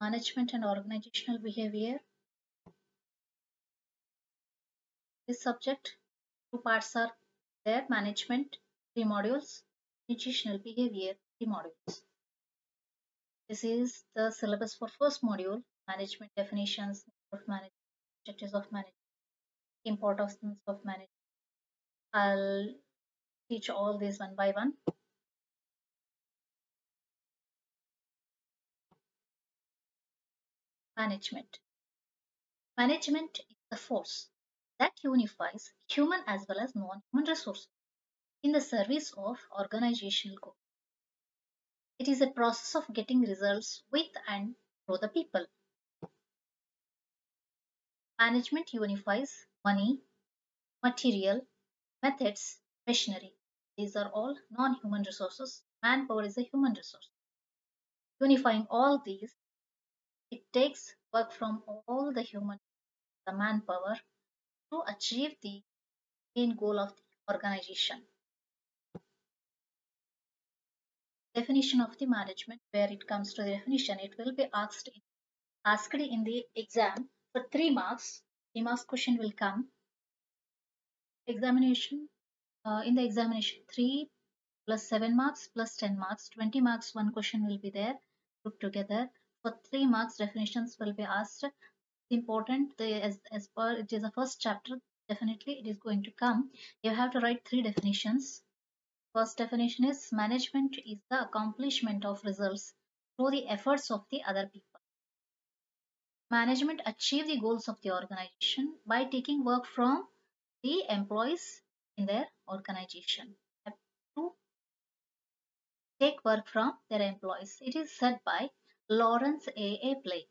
Management and organizational behavior. This subject, two parts are there: management, 3 modules; organizational behavior, 3 modules. This is the syllabus for first module: management definitions of management, objectives of management, importance of management. I'll teach all these one by one. Management. Management is the force that unifies human as well as non-human resources in the service of organizational goals. It is a process of getting results with and through the people. Management unifies money, material, methods, machinery. These are all non-human resources. Manpower is a human resource. Unifying all these, it takes work from all the human, the manpower, to achieve the main goal of the organization. Definition of the management, where it comes to the definition, it will be asked in the exam for 3 marks. 3 marks question will come. Examination, in the examination, 3 plus 7 marks plus 10 marks, 20 marks, one question will be there put together. For 3 marks, definitions will be asked. Important, as per it is a first chapter, definitely it is going to come. You have to write 3 definitions. First definition is: management is the accomplishment of results through the efforts of the other people. Management achieve the goals of the organization by taking work from the employees in their organization. To take work from their employees. It is said by Lawrence A. Play.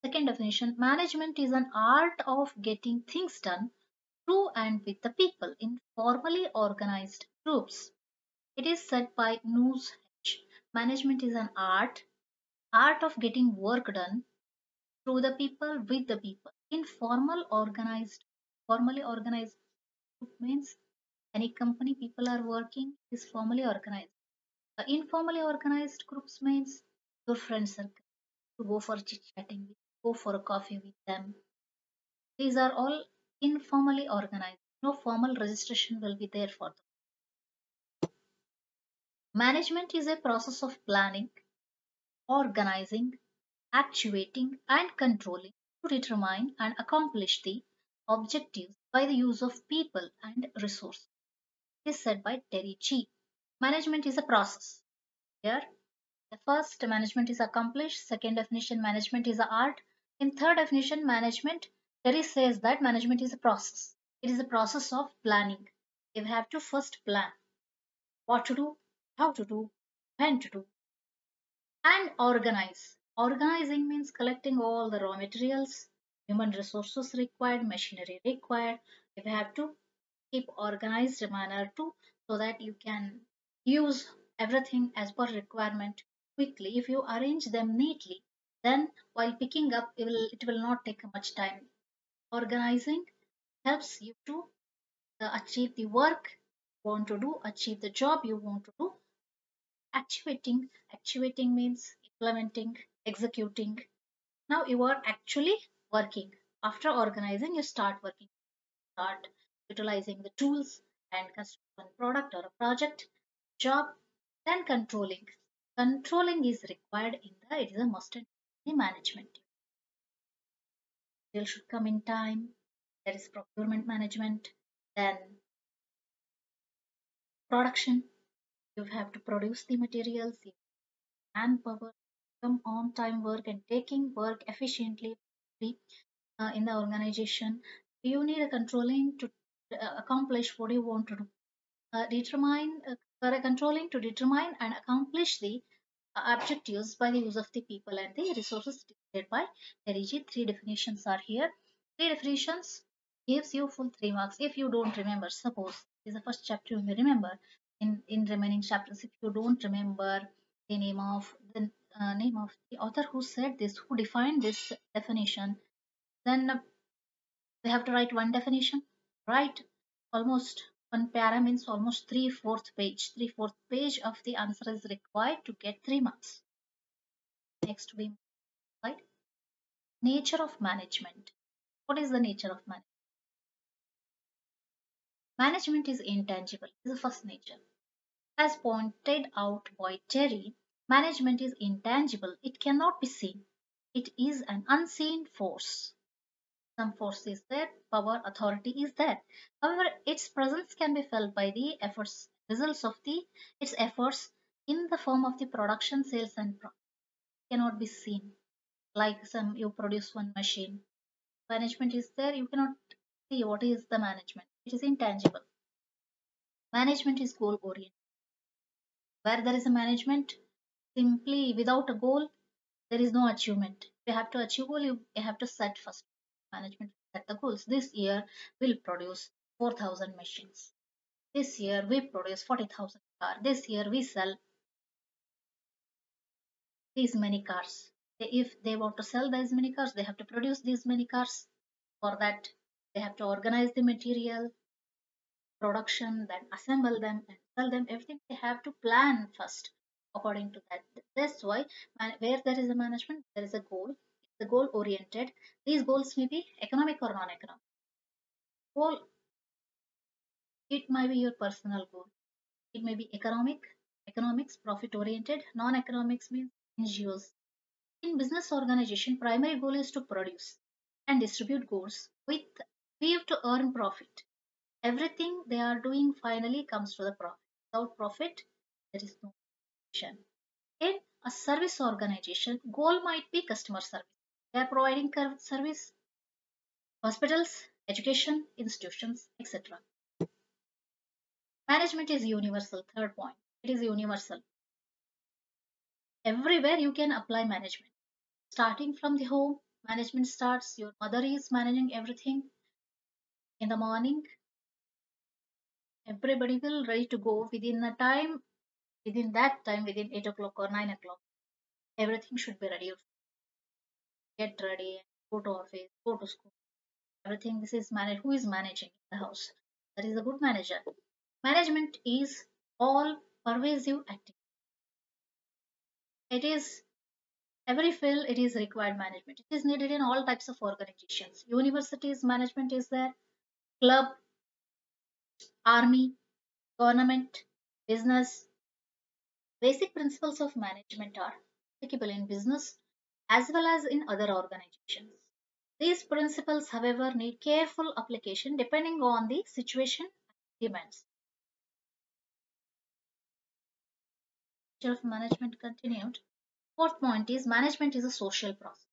Second definition: management is an art of getting things done through and with the people in formally organized groups. It is said by Noose H. Management is an art of getting work done through the people, with the people in formally organized group means any company people are working is formally organized. Informally organized groups means your friend circle, to go for chit chatting with, go for a coffee with them. These are all informally organized. No formal registration will be there for them. Management is a process of planning, organizing, actuating, and controlling to determine and accomplish the objectives by the use of people and resources. This is said by Terry G. Management is a process. Here, the first, management is accomplished. Second definition, management is an art. In third definition, management, Terry says that management is a process. It is a process of planning. You have to first plan what to do, how to do, when to do, and organize. Organizing means collecting all the raw materials, human resources required, machinery required. You have to keep organized manner too, so that you can use everything as per requirement quickly. If you arrange them neatly, then while picking up, it will not take much time. Organizing helps you to achieve the work you want to do, achieve the job you want to do. Actuating means implementing, executing. Now you are actually working. After organizing, you start working, start utilizing the tools and construct one product or a project, job. Then controlling. Controlling is required it is a must in the management. Material should come in time. There is procurement management. Then production. You have to produce the materials, manpower, come on time work and taking work efficiently in the organization. You need a controlling to accomplish what you want to do. Controlling to determine and accomplish the objectives by the use of the people and the resources displayed by Terigi. 3 definitions are here. 3 definitions gives you full 3 marks. If you don't remember, suppose this is the first chapter, you may remember. In remaining chapters, if you don't remember the name of the author who said this, who defined this definition, then we have to write one definition, right? Almost one para means almost 3/4 page. 3/4 page of the answer is required to get 3 marks. Next, we right nature of management. What is the nature of management? Management is intangible. This is the first nature. As pointed out by Terry, management is intangible. It cannot be seen. It is an unseen force. Some force is there, power, authority is there. However, its presence can be felt by the efforts, results of the its efforts in the form of the production, sales, and profit. Cannot be seen. Like some you produce one machine, management is there. You cannot see what is the management. It is intangible. Management is goal oriented. Where there is a management, simply without a goal, there is no achievement. You have to achieve goal, you have to set first. Management set the goals. This year we'll produce 4,000 machines. This year we produce 40,000 cars. This year we sell these many cars. If they want to sell these many cars, they have to produce these many cars. For that, they have to organize the material, production, then assemble them and sell them. Everything they have to plan first according to that. That's why where there is a management, there is a goal. The goal oriented. These goals may be economic or non-economic. Goal, it might be your personal goal. It may be economics, profit oriented. Non-economics means NGOs. In business organization, primary goal is to produce and distribute goods with view to earn profit. Everything they are doing finally comes to the profit. Without profit, there is no action. In a service organization, goal might be customer service. They are providing service, hospitals, education, institutions, etc. Management is universal. Third point, it is universal. Everywhere you can apply management. Starting from the home, management starts. Your mother is managing everything in the morning. Everybody will ready to go within a time. Within that time, within 8 o'clock or 9 o'clock, everything should be ready. Get ready, go to office, go to school. Everything this is managed. Who is managing the house? That is a good manager. Management is all pervasive activity. It is every field it is required management. It is needed in all types of organizations. Universities management is there, club, army, government, business. Basic principles of management are applicable in business as well as in other organizations. These principles, however, need careful application depending on the situation and demands. Nature of management continued. Fourth point is management is a social process.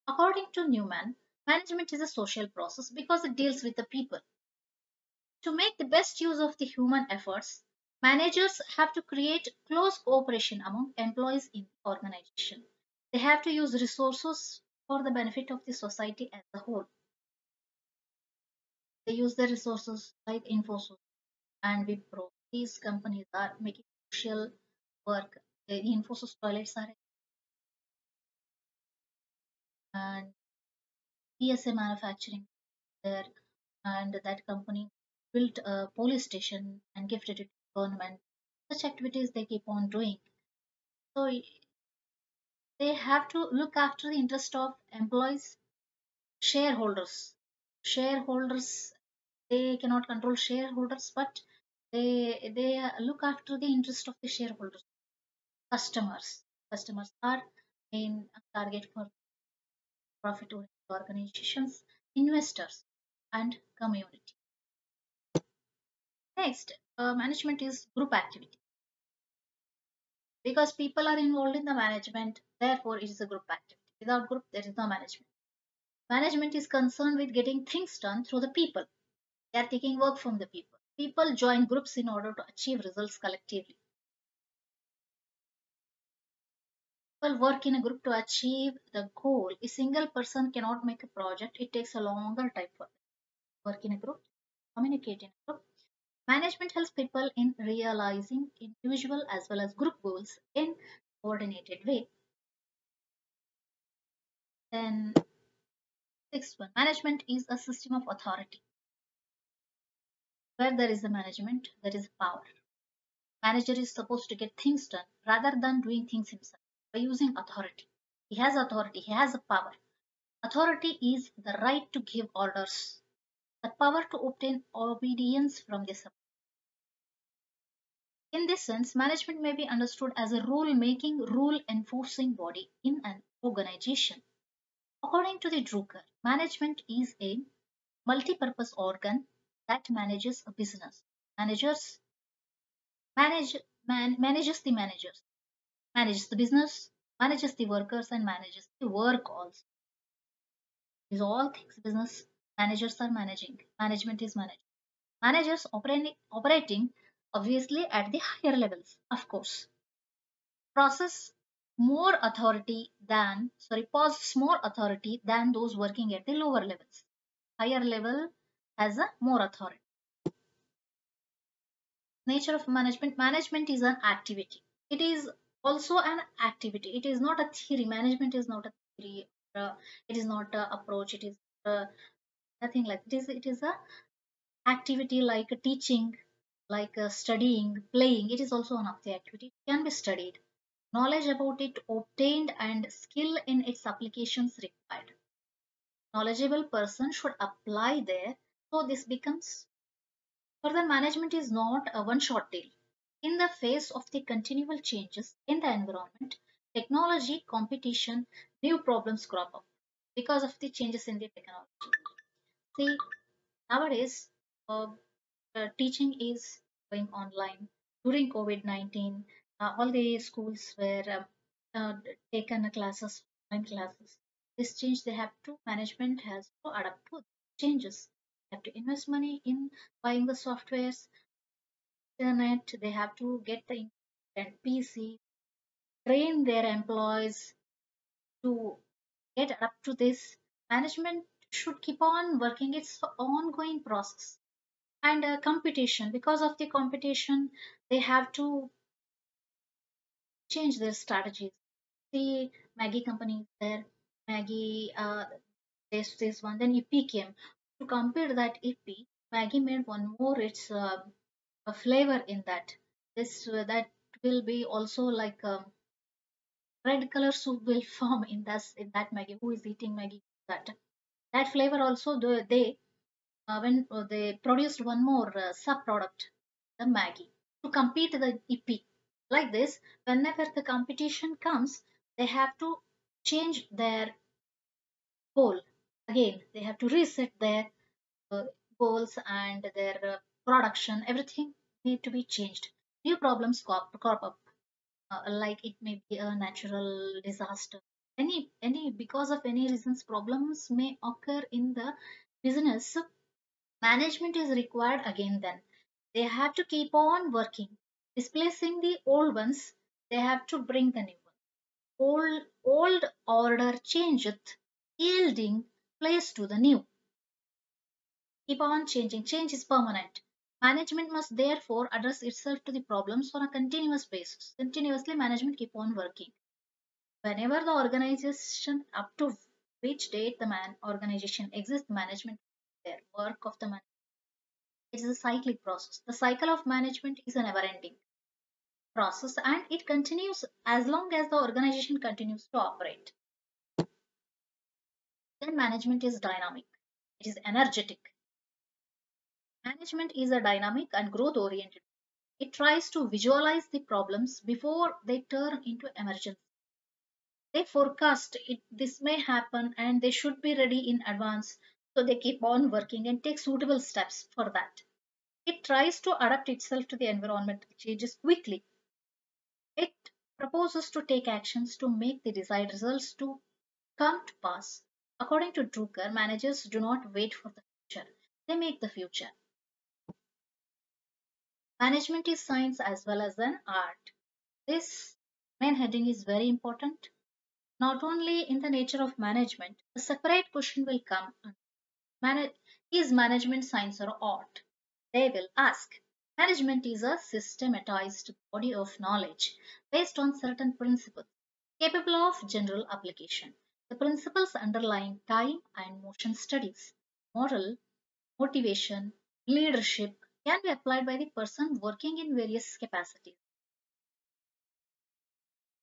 According to Newman, management is a social process because it deals with the people. To make the best use of the human efforts, managers have to create close cooperation among employees in the organization. They have to use resources for the benefit of the society as a whole. They use the resources like Infosys and Wipro. These companies are making social work. The Infosys toilets are and PSA manufacturing there, and that company built a police station and gifted it to government. Such activities they keep on doing. So they have to look after the interest of employees, shareholders. Shareholders they cannot control shareholders, but they look after the interest of the shareholders. Customers. Customers are main target for profit oriented organizations, investors, and community. Next, management is group activity. Because people are involved in the management, therefore it is a group activity. Without group, there is no management. Management is concerned with getting things done through the people. They are taking work from the people. People join groups in order to achieve results collectively. People work in a group to achieve the goal. A single person cannot make a project. It takes a longer time for them. Work in a group, communicate in a group. Management helps people in realizing individual as well as group goals in coordinated way. Then sixth one, management is a system of authority. Where there is a management, there is power. Manager is supposed to get things done rather than doing things himself by using authority. He has authority, he has a power. Authority is the right to give orders, the power to obtain obedience from the subordinate. In this sense, management may be understood as a rule making, rule enforcing body in an organization. According to the Drucker, management is a multi-purpose organ that manages a business. Managers manages the managers, manages the business, manages the workers, and manages the work also. These all things business managers are managing. Management is managing. Managers operating obviously at the higher levels, of course. Process more authority than possess more authority than those working at the lower levels. Higher level has a more authority. Nature of management is an activity. It is also an activity. It is not a theory. Management is not a theory. It is not a approach. It is nothing like it is a activity like teaching, like studying, playing. It is also one of the activity. It can be studied. Knowledge about it obtained and skill in its applications required. Knowledgeable person should apply there. So this becomes further management is not a one shot deal. In the face of the continual changes in the environment, technology, competition, new problems crop up because of the changes in the technology. See, nowadays, uh, teaching is going online. During COVID-19, all the schools were taken classes, online classes. This change they have to, management has to adapt to changes. They have to invest money in buying the softwares, internet, they have to get the internet PC, train their employees to get up to this. Management should keep on working, it's an ongoing process. And competition, because of the competition, they have to change their strategies. The Maggie company is there, Maggie, this one, then EP came. To compare that EP, Maggie made one more, it's a flavor in that. This that will be also like red color soup will form in that Maggie. Who is eating Maggie? That flavor also they when they produced one more sub product, the Maggie, to compete the EP. Like this, whenever the competition comes, they have to change their goal again. They have to reset their uh, goals and their production. Everything need to be changed. New problems crop up, like it may be a natural disaster, any because of any reasons problems may occur in the business. Management is required again, then they have to keep on working, displacing the old ones. They have to bring the new one. Old order changeth, yielding place to the new. Keep on changing, change is permanent. Management must therefore address itself to the problems on a continuous basis. Continuously management keep on working. Whenever the organization, up to which date the organization exists, management their work of the man. It is a cyclic process. The cycle of management is a never ending process and it continues as long as the organization continues to operate. Then management is dynamic, it is energetic. Management is a dynamic and growth oriented. It tries to visualize the problems before they turn into emergency. They forecast it, this may happen and they should be ready in advance. So they keep on working and take suitable steps for that. It tries to adapt itself to the environment changes quickly. It proposes to take actions to make the desired results to come to pass. According to Drucker, managers do not wait for the future, they make the future. Management is science as well as an art. This main heading is very important. Not only in the nature of management, a separate question will come. Is management science or art? They will ask. Management is a systematized body of knowledge based on certain principles capable of general application. The principles underlying time and motion studies, moral, motivation, leadership can be applied by the person working in various capacities.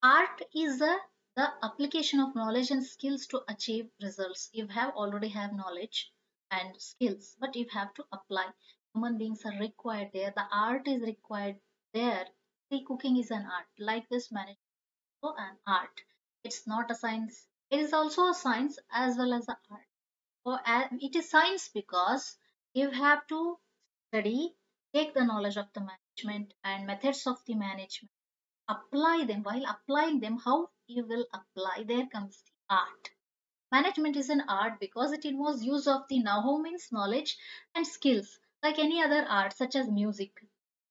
Art is a The application of knowledge and skills to achieve results. You have already have knowledge and skills, but you have to apply. Human beings are required there. The art is required there. See, cooking is an art. Like this, management is also an art. It's not a science. It is also a science as well as an art. It is science because you have to study, take the knowledge of the management and methods of the management, apply them. While applying them, how you will apply, there comes the art. Management is an art because it involves use of the know-how, means knowledge and skills, like any other art such as music.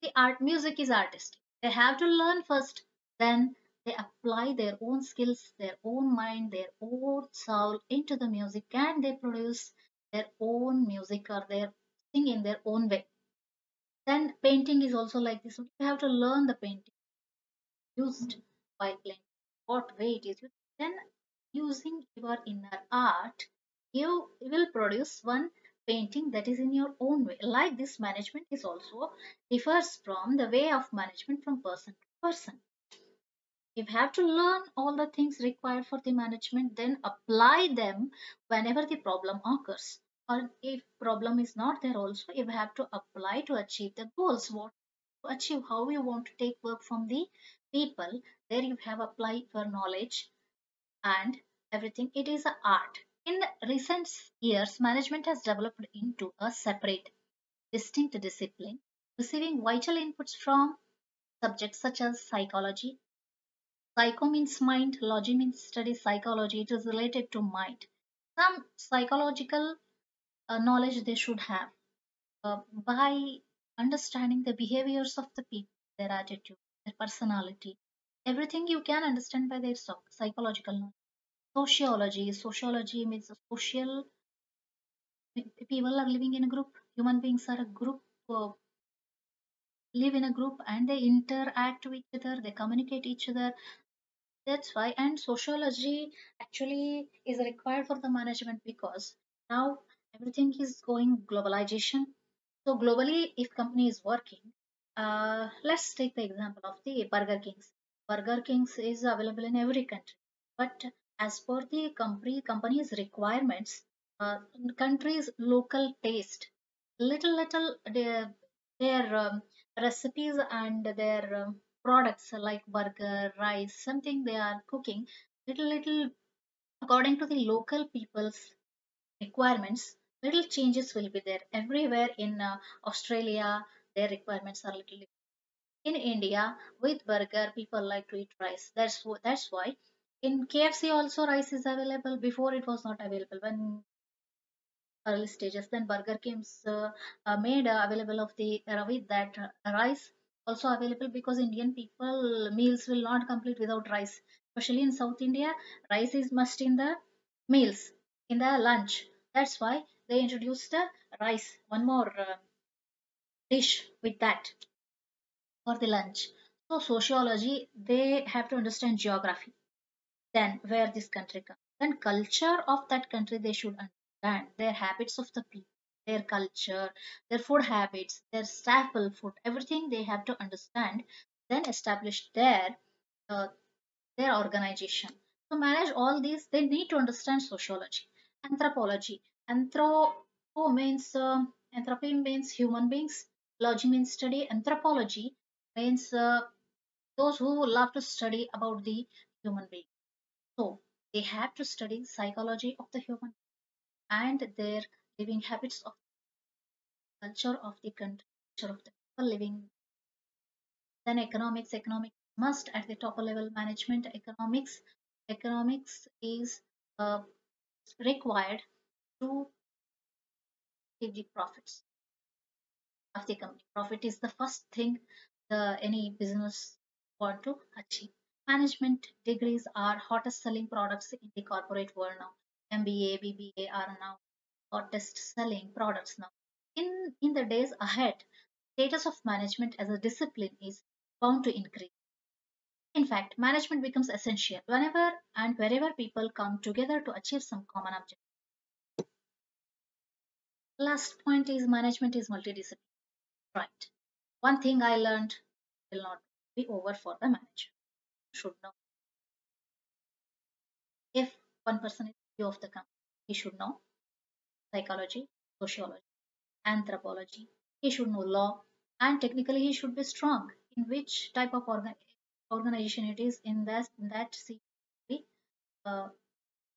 The art music is artistic. They have to learn first, then they apply their own skills, their own mind, their own soul into the music, and they produce their own music or their sing in their own way. Then painting is also like this. You have to learn the painting used by playing, what way it is used. Then using your inner art, you will produce one painting that is in your own way. Like this, management is also differs from the way of management from person to person. You have to learn all the things required for the management, then apply them whenever the problem occurs. Or if problem is not there also, you have to apply to achieve the goals. What to achieve, how you want to take work from the people. There you have applied your knowledge and everything. It is an art. In recent years, management has developed into a separate, distinct discipline, receiving vital inputs from subjects such as psychology. Psycho means mind, logy means study psychology. It is related to mind. Some psychological knowledge they should have by understanding the behaviors of the people, their attitude, their personality. Everything you can understand by their psychological knowledge. Sociology means social. People are living in a group. Human beings are a group. Live in a group and they interact with each other. They communicate each other. That's why, and sociology actually is required for the management because now everything is going globalization. So globally, if company is working, let's take the example of the Burger Kings. Burger Kings is available in every country, but as per the company's requirements, country's local taste, little their recipes and their products like burger, rice, something they are cooking, little according to the local people's requirements, little changes will be there. Everywhere in Australia, their requirements are little. In India, with burger, people like to eat rice. That's why in KFC also rice is available. Before it was not available when early stages. Then burger games made available of the with that rice also available because Indian people meals will not complete without rice. Especially in South India, rice is must in the meals in the lunch. That's why they introduced rice, one more dish with that for the lunch. So sociology, they have to understand geography, then where this country comes, then culture of that country they should understand, their habits of the people, their culture, their food habits, their staple food, everything they have to understand, then establish uh, their organization. To manage all these, they need to understand sociology, anthropology. Anthropy means human beings, logy means study, anthropology means those who love to study about the human being. So they have to study psychology of the human and their living habits of culture of the country, culture of the people living. Then economics must at the top level management economics is uh, required to achieve the profits of the company. Profit is the first thing the any business want to achieve. Management degrees are hottest selling products in the corporate world now. MBA, BBA are now hottest selling products now. In the days ahead, status of management as a discipline is bound to increase. In fact, management becomes essential whenever and wherever people come together to achieve some common objective. Last point is management is multidisciplinary. Right. One thing I learned will not be over for the manager. Should know. One person is CEO of the company. He should know psychology, sociology, anthropology. He should know law, and technically he should be strong in which type of organization it is. In that CEO, uh,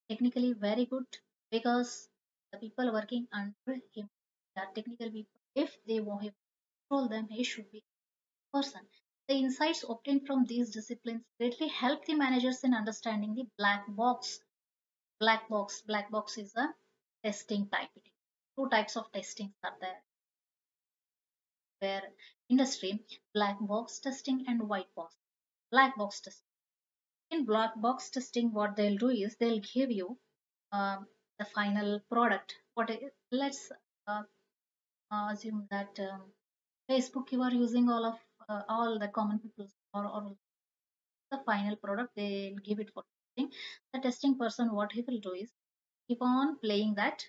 technically very good, because the people working under him are technical people. If they want him to control them, he should be a person. The insights obtained from these disciplines greatly help the managers in understanding the black box. Black box is a testing type. Two types of testings are there, where industry: black box testing and white box. Black box testing. In black box testing, what they'll do is they'll give you the final product. Let's uh, assume that Facebook, you are using all the common people, or the final product they'll give it for testing. The testing person, what he will do is keep on playing that.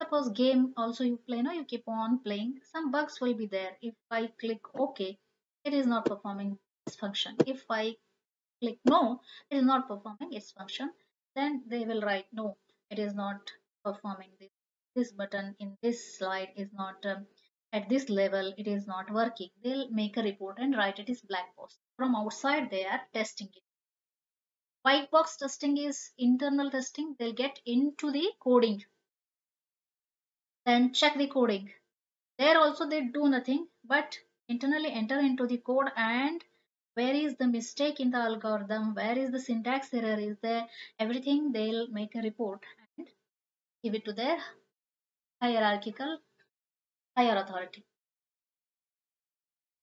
Suppose game also you play, no, you keep on playing. Some bugs will be there. If I click OK, it is not performing this function. If I click no, it is not performing its function, then they will write no, it is not performing this button in this slide is not at this level, it is not working. They'll make a report and write it is black box. From outside they are testing it. White box testing is internal testing. They'll get into the coding, then check the coding. There also they do nothing but internally enter into the code, and where is the mistake in the algorithm, where is the syntax error is there, everything they'll make a report and give it to their hierarchical higher authority.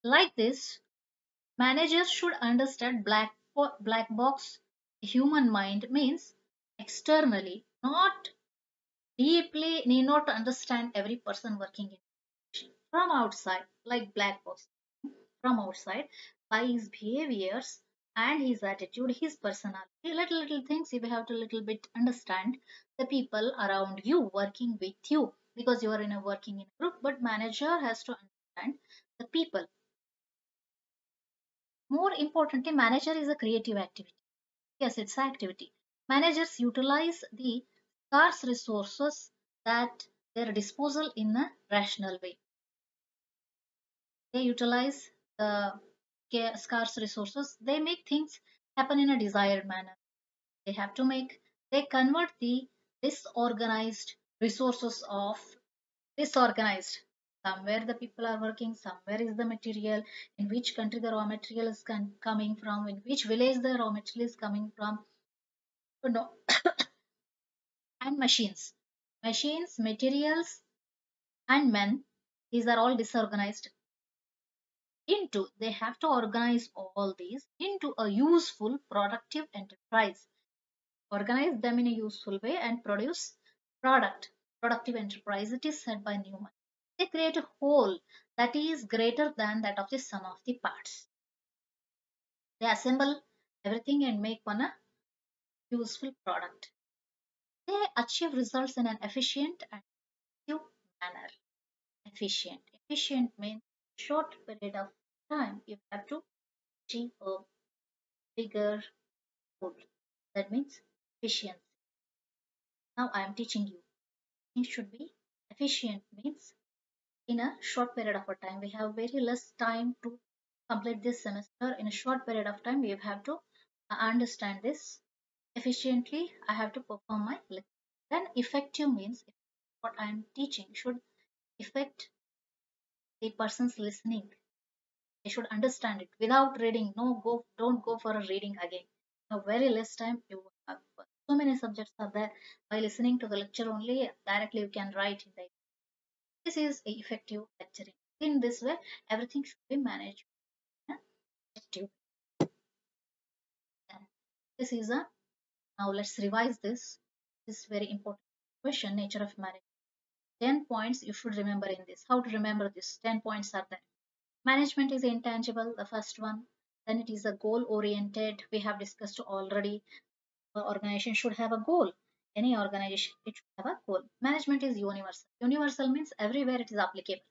Like this, managers should understand black box human mind means externally, not deeply, need not to understand every person working in from outside, like black box from outside, by his behaviors and his attitude, his personality, little things you have to little bit understand the people around you working with you, because you are in a working in a group. But manager has to understand the people. More importantly, manager is a creative activity. Yes, it's an activity. Managers utilize the scarce resources that their disposal in a rational way. They utilize the scarce resources. They make things happen in a desired manner. They have to make, they convert the disorganized resources of disorganized. Somewhere the people are working, somewhere is the material, in which country the raw material is coming from, in which village the raw material is coming from. No. And machines, materials, and men, these are all disorganized. Into They have to organize all these into a useful productive enterprise, organize them in a useful way and produce productive enterprise. It is said by Newman. They create a whole that is greater than that of the sum of the parts. They assemble everything and make one a useful product. They achieve results in an efficient and effective manner. Efficient means short period of time you have to achieve a bigger goal. That means efficiency. Now I am teaching you. It should be efficient means in a short period of a time. We have very less time to complete this semester. In a short period of time, we have to understand this efficiently. I have to perform my lecture. Then effective means what I am teaching should affect the person's listening. They should understand it without reading. Don't go for a reading again. Now, very less time you have. So many subjects are there. By listening to the lecture only, directly you can write in the. This is effective lecturing. In this way, everything should be managed. Effective. And this is a now let's revise this. This is very important question. Nature of management. 10 points you should remember in this. How to remember this? 10 points are there. Management is intangible, the first one. Then it is a goal oriented. We have discussed already. The organization should have a goal. Any organization, it should have a goal. Management is universal. Universal means everywhere it is applicable.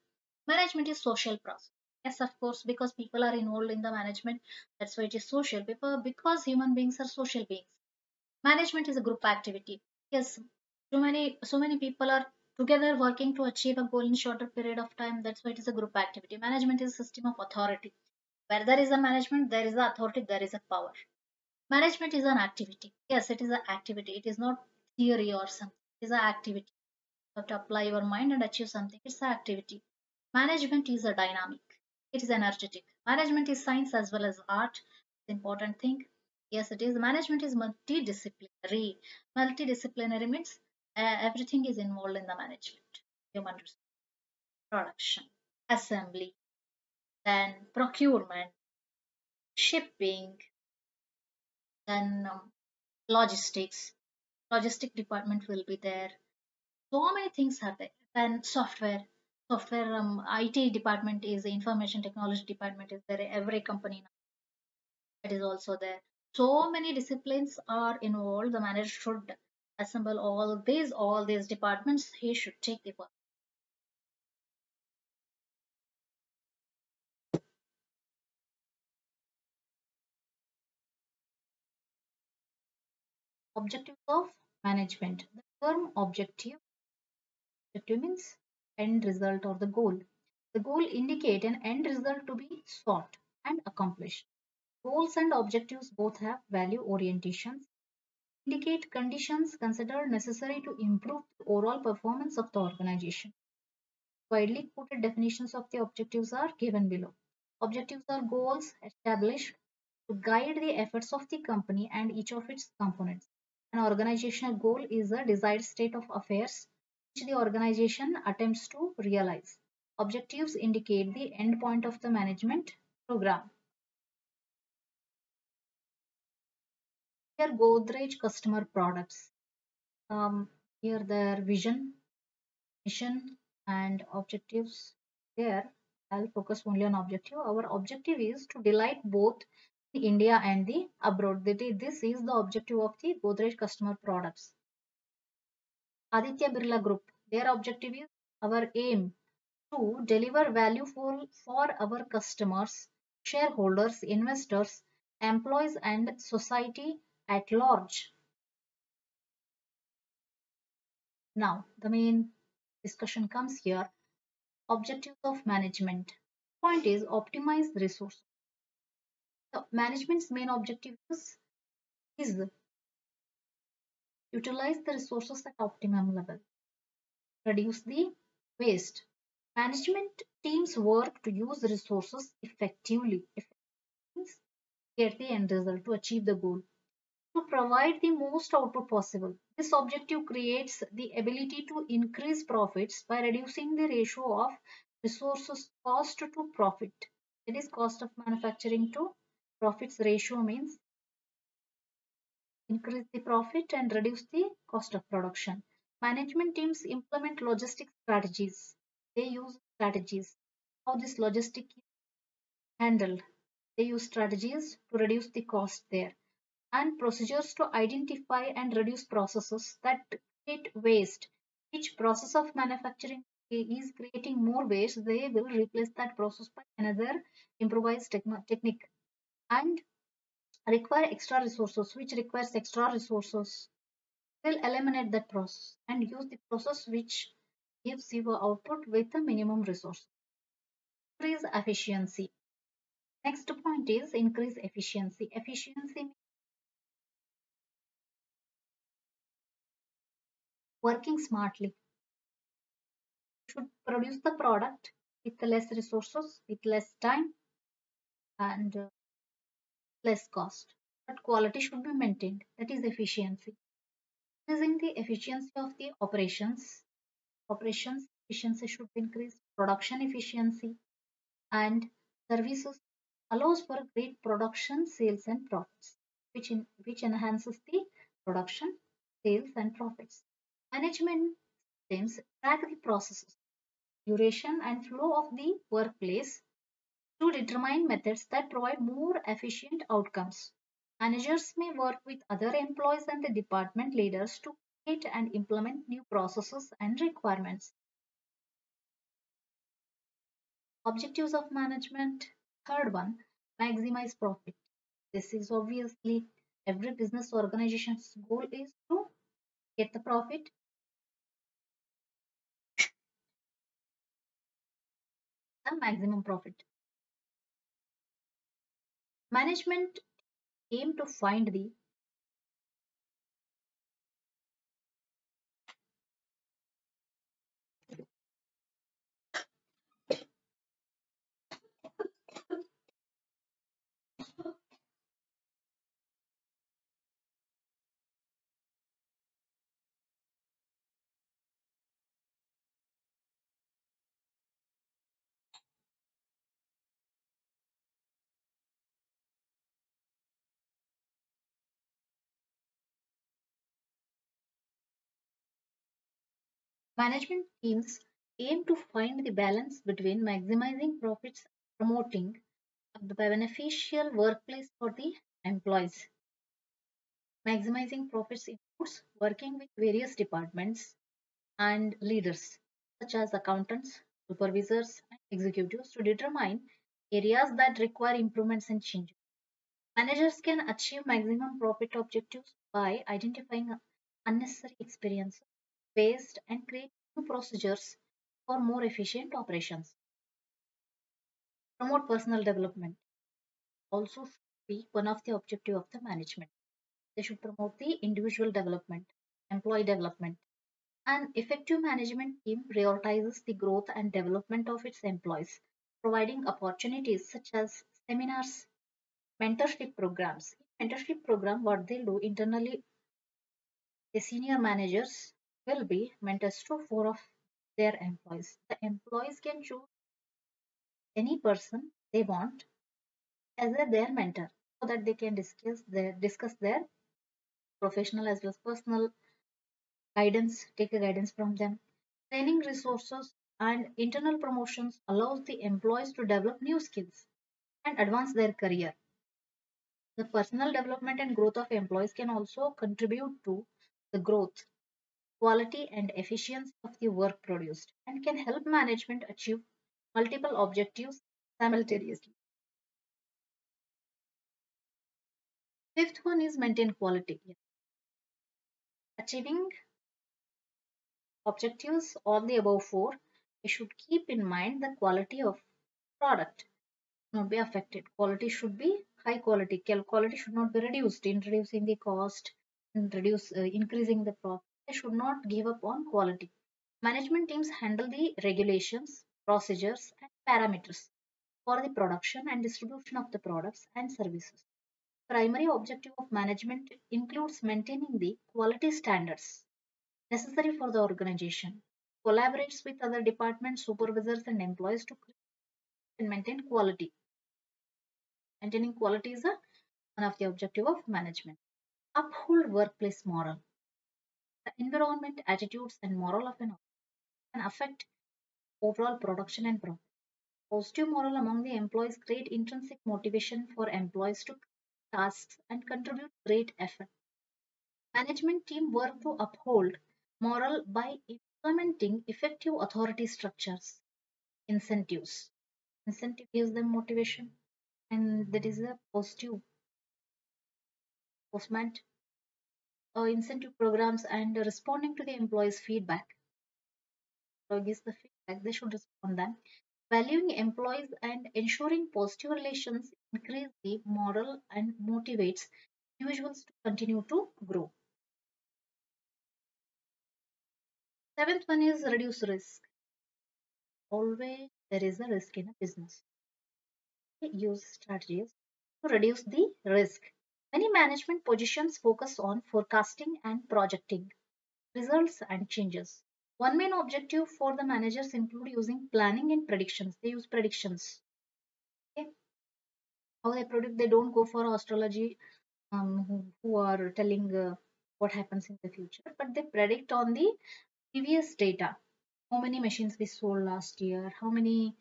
Management is social process. Yes, of course, because people are involved in the management. That's why it is social. Because human beings are social beings. Management is a group activity. Yes, so many people are together working to achieve a goal in shorter period of time. That's why it is a group activity. Management is a system of authority. Where there is a management, there is a authority, there is a power. Management is an activity. Yes, it is an activity. It is not theory or something. It is an activity. You have to apply your mind and achieve something. It's an activity. Management is a dynamic. It is energetic. Management is science as well as art. The important thing. Yes, it is. Management is multidisciplinary. Multidisciplinary means everything is involved in the management. Human resource, production, assembly, then procurement, shipping, then logistics. Logistic department will be there. So many things are there. Then software IT department is information technology department is there. Every company now that is also there. So many disciplines are involved. The manager should assemble all these departments. He should take the work. Objectives of management. The term objective means end result or the goal. The goal indicate an end result to be sought and accomplished. Goals and objectives both have value orientations, indicate conditions considered necessary to improve the overall performance of the organization. Widely quoted definitions of the objectives are given below. Objectives are goals established to guide the efforts of the company and each of its components. An organizational goal is a desired state of affairs which the organization attempts to realize. Objectives indicate the end point of the management program. Here, Godrej customer products. Here, their vision, mission, and objectives. There, I'll focus only on objective. Our objective is to delight both the India and the abroad. This is the objective of the Godrej customer products. Aditya Birla Group. Their objective is our aim to deliver value for our customers, shareholders, investors, employees, and society at large. Now, the main discussion comes here. Objectives of management. Point is optimize the resource. The management's main objective is utilize the resources at optimum level, reduce the waste. Management teams work to use resources effectively, get the end result to achieve the goal, to provide the most output possible. This objective creates the ability to increase profits by reducing the ratio of resources cost to profit. It is cost of manufacturing to profits ratio means increase the profit and reduce the cost of production. Management teams implement logistic strategies. They use strategies. How this logistic is handled. They use strategies to reduce the cost there and procedures to identify and reduce processes that create waste. Each process of manufacturing is creating more waste, they will replace that process by another improvised technique and require extra resources, which requires extra resources. Will eliminate that process and use the process which gives you output with the minimum resource. Increase efficiency. Next point is increase efficiency. Efficiency means working smartly. Should produce the product with less resources, with less time, and less cost. But quality should be maintained. That is efficiency. Increasing the efficiency of the operations. Operations efficiency should be increased. Production efficiency and services allows for great production, sales, and profits, which enhances the production, sales, and profits. Management systems track the processes, duration, and flow of the workplace to determine methods that provide more efficient outcomes. Managers may work with other employees and the department leaders to create and implement new processes and requirements. Objectives of management. Third one, maximize profit. This is obviously Every business organization's goal is to get the profit, the maximum profit. Management aim to find the management teams aim to find the balance between maximizing profits and promoting the beneficial workplace for the employees. Maximizing profits includes working with various departments and leaders, such as accountants, supervisors, and executives, to determine areas that require improvements and changes. Managers can achieve maximum profit objectives by identifying unnecessary experience, waste, and create new procedures for more efficient operations. Promote personal development also should be one of the objective of the management. They should promote the individual development, employee development. An effective management team prioritizes the growth and development of its employees, providing opportunities such as seminars, mentorship programs. Mentorship program, what they'll do internally, the senior managers will be mentors to four of their employees. The employees can choose any person they want as their mentor so that they can discuss their professional as well as personal guidance, take a guidance from them. Training resources and internal promotions allows the employees to develop new skills and advance their career. The personal development and growth of employees can also contribute to the growth, quality, and efficiency of the work produced and can help management achieve multiple objectives simultaneously. Fifth one is maintain quality. Achieving objectives, all the above four, we should keep in mind the quality of product not be affected. Quality should be high quality. Quality should not be reduced, introducing the cost, increasing the profit. They should not give up on quality. Management teams handle the regulations, procedures, and parameters for the production and distribution of the products and services. Primary objective of management includes maintaining the quality standards necessary for the organization. Collaborates with other departments, supervisors, and employees to create and maintain quality. Maintaining quality is one of the objective of management. Uphold workplace moral. The environment, attitudes, and moral of an organization can affect overall production and profit. Positive moral among the employees create intrinsic motivation for employees to tasks and contribute great effort. Management team work to uphold moral by implementing effective authority structures, incentives. Incentive gives them motivation, and that is a positive postment. Incentive programs and responding to the employees' feedback. So gives the feedback, they should respond them. Valuing employees and ensuring positive relations increase the moral and motivates individuals to continue to grow. Seventh one is reduce risk. Always there is a risk in a business. Use strategies to reduce the risk. Many management positions focus on forecasting and projecting results and changes. One main objective for the managers include using planning and predictions. They use predictions. Okay? How they predict, they don't go for astrology who are telling what happens in the future, but they predict on the previous data. How many machines we sold last year, how many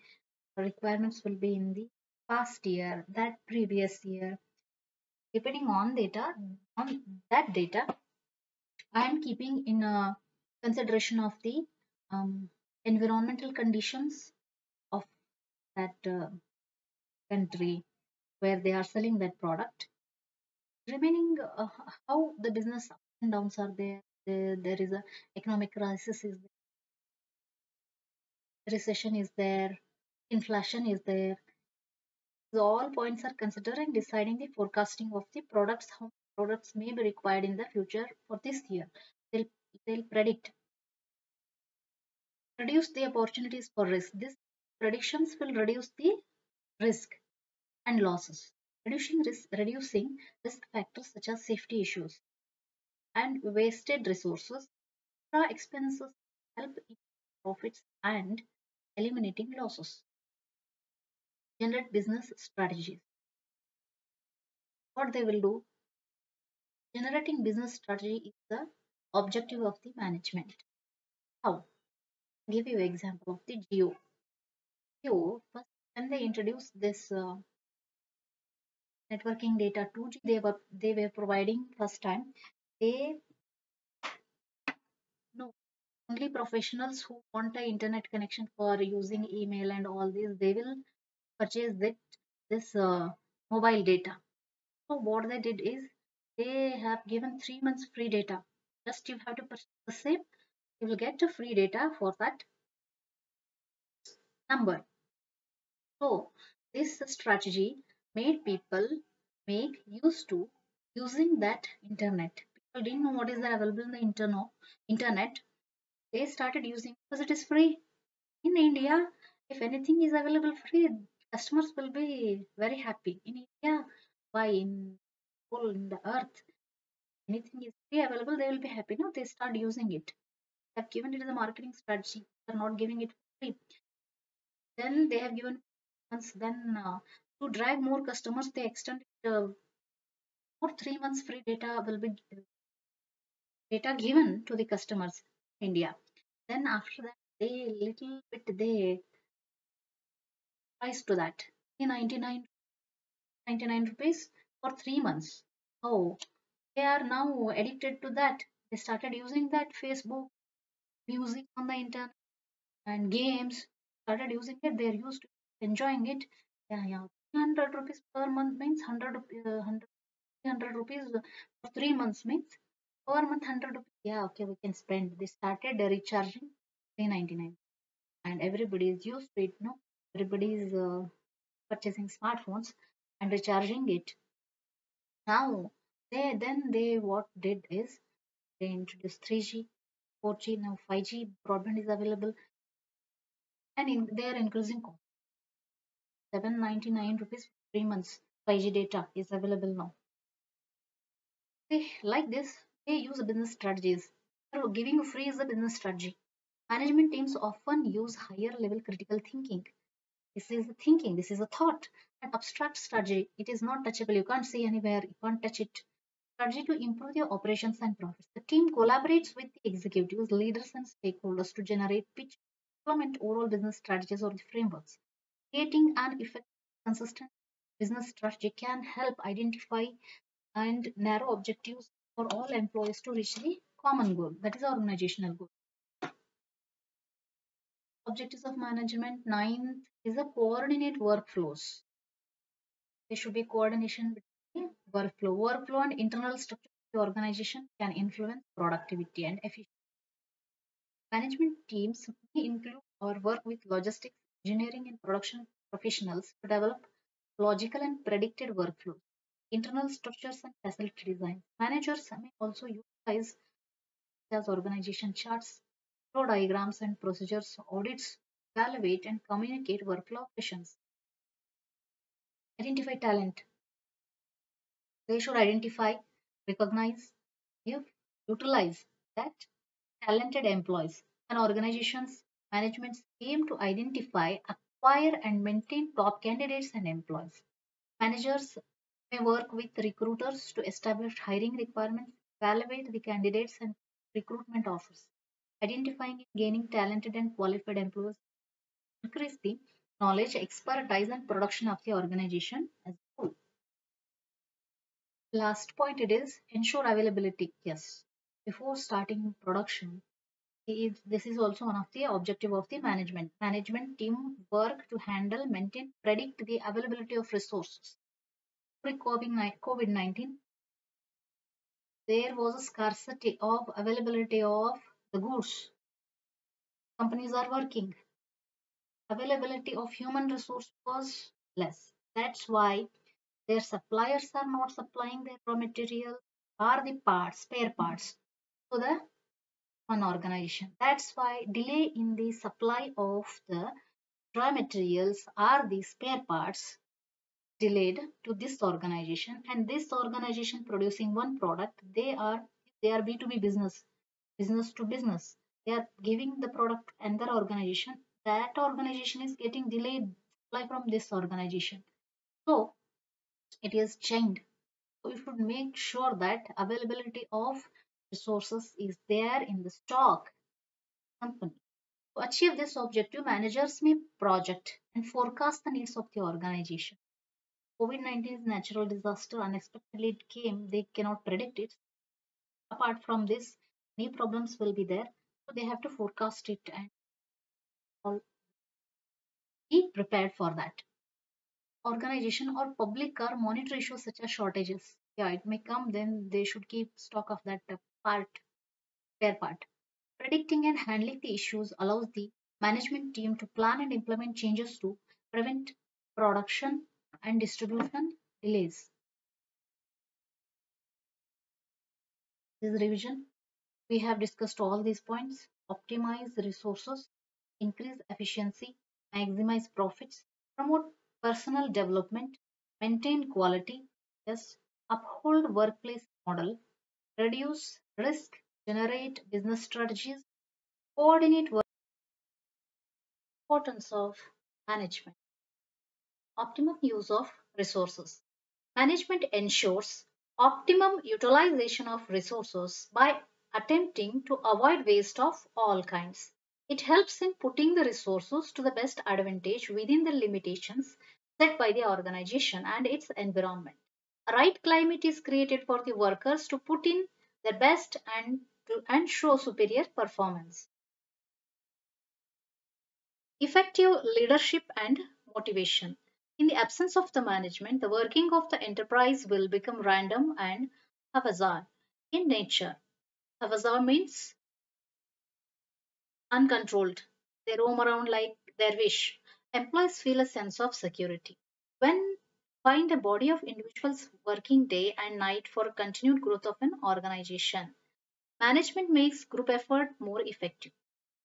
requirements will be in the past year, that previous year. Depending on that data, I am keeping in consideration of the um, environmental conditions of that country where they are selling that product, remaining how the business ups and downs are there. There is a economic crisis is there, recession is there, inflation is there. So all points are considered in deciding the forecasting of the products, how products may be required in the future for this year. They'll, they'll predict, reduce the opportunities for risk. These predictions will reduce the risk and losses. Reducing risk factors such as safety issues and wasted resources. Extra expenses help in profits and eliminating losses. Generate business strategies. What they will do, generating business strategy is the objective of the management. How? Give you example of the Geo. Geo, first when they introduced this networking data 2G, they were providing first time. They no only professionals who want an internet connection for using email and all these, they will purchase this mobile data. So what they did is they have given 3 months free data. Just you have to purchase the same, you will get a free data for that number. So this strategy made people make used to using that internet. People didn't know what is there available in the internet. They started using because it is free. In India, if anything is available free, customers will be very happy. In India, why in whole in the earth, anything is free available, they will be happy. No, they start using it. They have given it as a marketing strategy. They are not giving it free. Then they have given once. Then to drive more customers, they extend for 3 months free data will be data given to the customers in India. Then after that, they little bit they price to that. 99 rupees for 3 months. Oh, they are now addicted to that. They started using that Facebook, music on the internet, and games. Started using it. They're used to enjoying it. Yeah, yeah. 300 rupees per month means 100 rupees for 3 months means per month 100 rupees. Yeah, okay, we can spend. They started recharging 399, and everybody is used to it. No, everybody is purchasing smartphones and recharging it. Now they what did is they introduced 3G, 4G, now 5G broadband is available, and they are increasing cost. 799 rupees for 3 months. 5G data is available now. They like this. They use business strategies. So giving free is a business strategy. Management teams often use higher level critical thinking. This is a thinking. This is a thought. An abstract strategy. It is not touchable. You can't see anywhere. You can't touch it. Strategy to improve their operations and profits. The team collaborates with the executives, leaders, and stakeholders to generate, pitch, implement overall business strategies or the frameworks. Creating an effective, consistent business strategy can help identify and narrow objectives for all employees to reach the common goal. That is organizational goal. Objectives of management. Ninth is a coordinate workflows. There should be coordination between workflow. Workflow and internal structure of the organization can influence productivity and efficiency. Management teams may include or work with logistics, engineering, and production professionals to develop logical and predicted workflows, internal structures, and facility design. Managers may also utilize as organization charts, flow diagrams, and procedures, audits, evaluate, and communicate workflow operations. Identify talent. They should identify, recognize, give, utilize that talented employees. And organizations, managements aim to identify, acquire, and maintain top candidates and employees. Managers may work with recruiters to establish hiring requirements, evaluate the candidates and recruitment offers. Identifying and gaining talented and qualified employees increase the knowledge, expertise, and production of the organization as a whole. Last point it is ensure availability. Yes, before starting production, this is also one of the objective of the management. Management team work to handle, maintain, predict the availability of resources. Pre COVID-19, there was a scarcity of availability of the goods companies are working. Availability of human resource was less. That's why their suppliers are not supplying their raw material or the parts, spare parts to the one organization. That's why delay in the supply of the raw materials or the spare parts delayed to this organization, and this organization producing one product, they are B2B business, business to business. They are giving the product to another organization. That organization is getting delayed supply from this organization. So it is chained. So you should make sure that availability of resources is there in the stock company. To achieve this objective, managers may project and forecast the needs of the organization. COVID-19 is natural disaster, unexpectedly it came, they cannot predict it. Apart from this, many problems will be there. So they have to forecast it and be prepared for that. Organization or public are monitor issues such as shortages. Yeah, it may come, then they should keep stock of that part, spare part. Predicting and handling the issues allows the management team to plan and implement changes to prevent production and distribution delays. This revision, we have discussed all these points. Optimize resources, increase efficiency, maximize profits, promote personal development, maintain quality, yes, uphold workplace model, reduce risk, generate business strategies, coordinate work. Importance of management. Optimum use of resources. Management ensures optimum utilization of resources by attempting to avoid waste of all kinds. It helps in putting the resources to the best advantage within the limitations set by the organization and its environment. A right climate is created for the workers to put in their best and show superior performance. Effective leadership and motivation. In the absence of the management, the working of the enterprise will become random and haphazard in nature. Haphazard means uncontrolled. They roam around like their wish. Employees feel a sense of security. When find a body of individuals working day and night for continued growth of an organization. Management makes group effort more effective.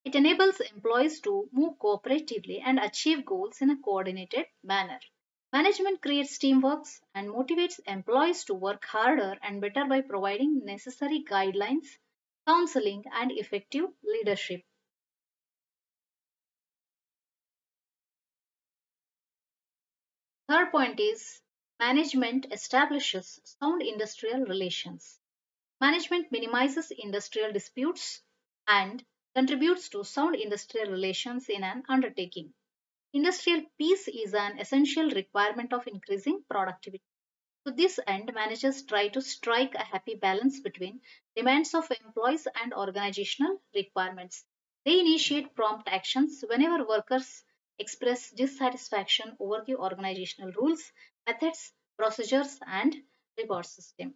It enables employees to move cooperatively and achieve goals in a coordinated manner. Management creates teamwork and motivates employees to work harder and better by providing necessary guidelines, counseling, and effective leadership. Third point is management establishes sound industrial relations. Management minimizes industrial disputes and contributes to sound industrial relations in an undertaking. Industrial peace is an essential requirement of increasing productivity. To this end, managers try to strike a happy balance between demands of employees and organizational requirements. They initiate prompt actions whenever workers express dissatisfaction over the organizational rules, methods, procedures, and reward system.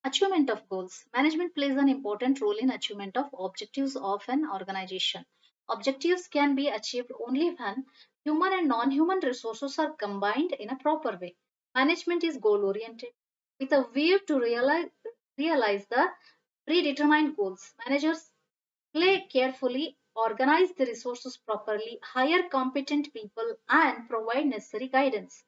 Achievement of goals. Management plays an important role in achievement of objectives of an organization. Objectives can be achieved only when human and non-human resources are combined in a proper way. Management is goal oriented with a view to realize the predetermined goals. Managers play carefully, organize the resources properly, hire competent people, and provide necessary guidance.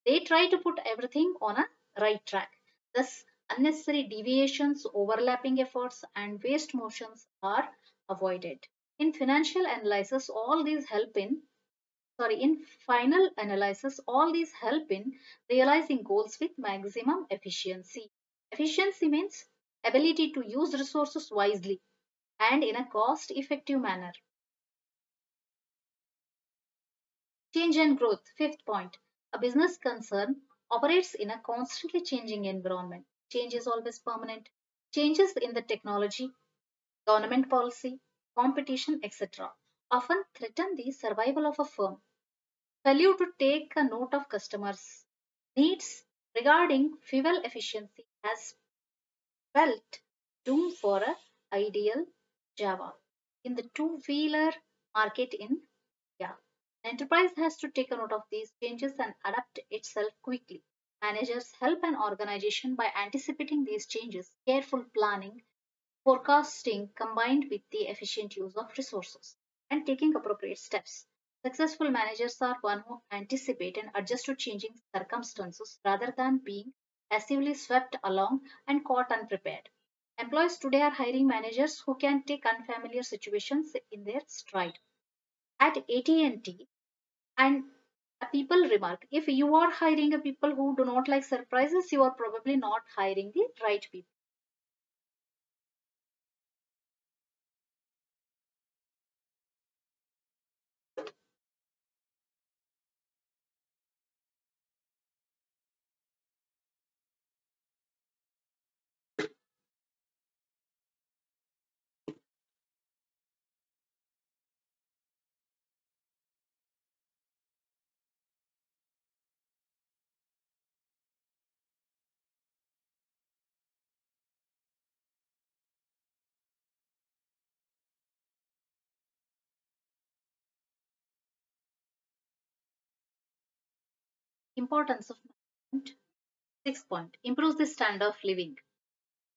They try to put everything on a right track. Thus, unnecessary deviations, overlapping efforts, and waste motions are avoided. In financial analysis, all these help in in final analysis, all these help in realizing goals with maximum efficiency. Efficiency means ability to use resources wisely and in a cost effective manner. Change and growth. Fifth point. A business concern operates in a constantly changing environment. Change is always permanent. Changes in the technology, government policy, competition, etc. often threaten the survival of a firm. Failure to take a note of customers' needs regarding fuel efficiency has felt doomed for a ideal Java in the two-wheeler market in India. The enterprise has to take a note of these changes and adapt itself quickly. Managers help an organization by anticipating these changes, careful planning, forecasting combined with the efficient use of resources, and taking appropriate steps. Successful managers are one who anticipate and adjust to changing circumstances rather than being passively swept along and caught unprepared. Employees today are hiring managers who can take unfamiliar situations in their stride. At AT&T, and people remark, if you are hiring a people who do not like surprises, you are probably not hiring the right people. Importance of management. Sixth point, improves the standard of living.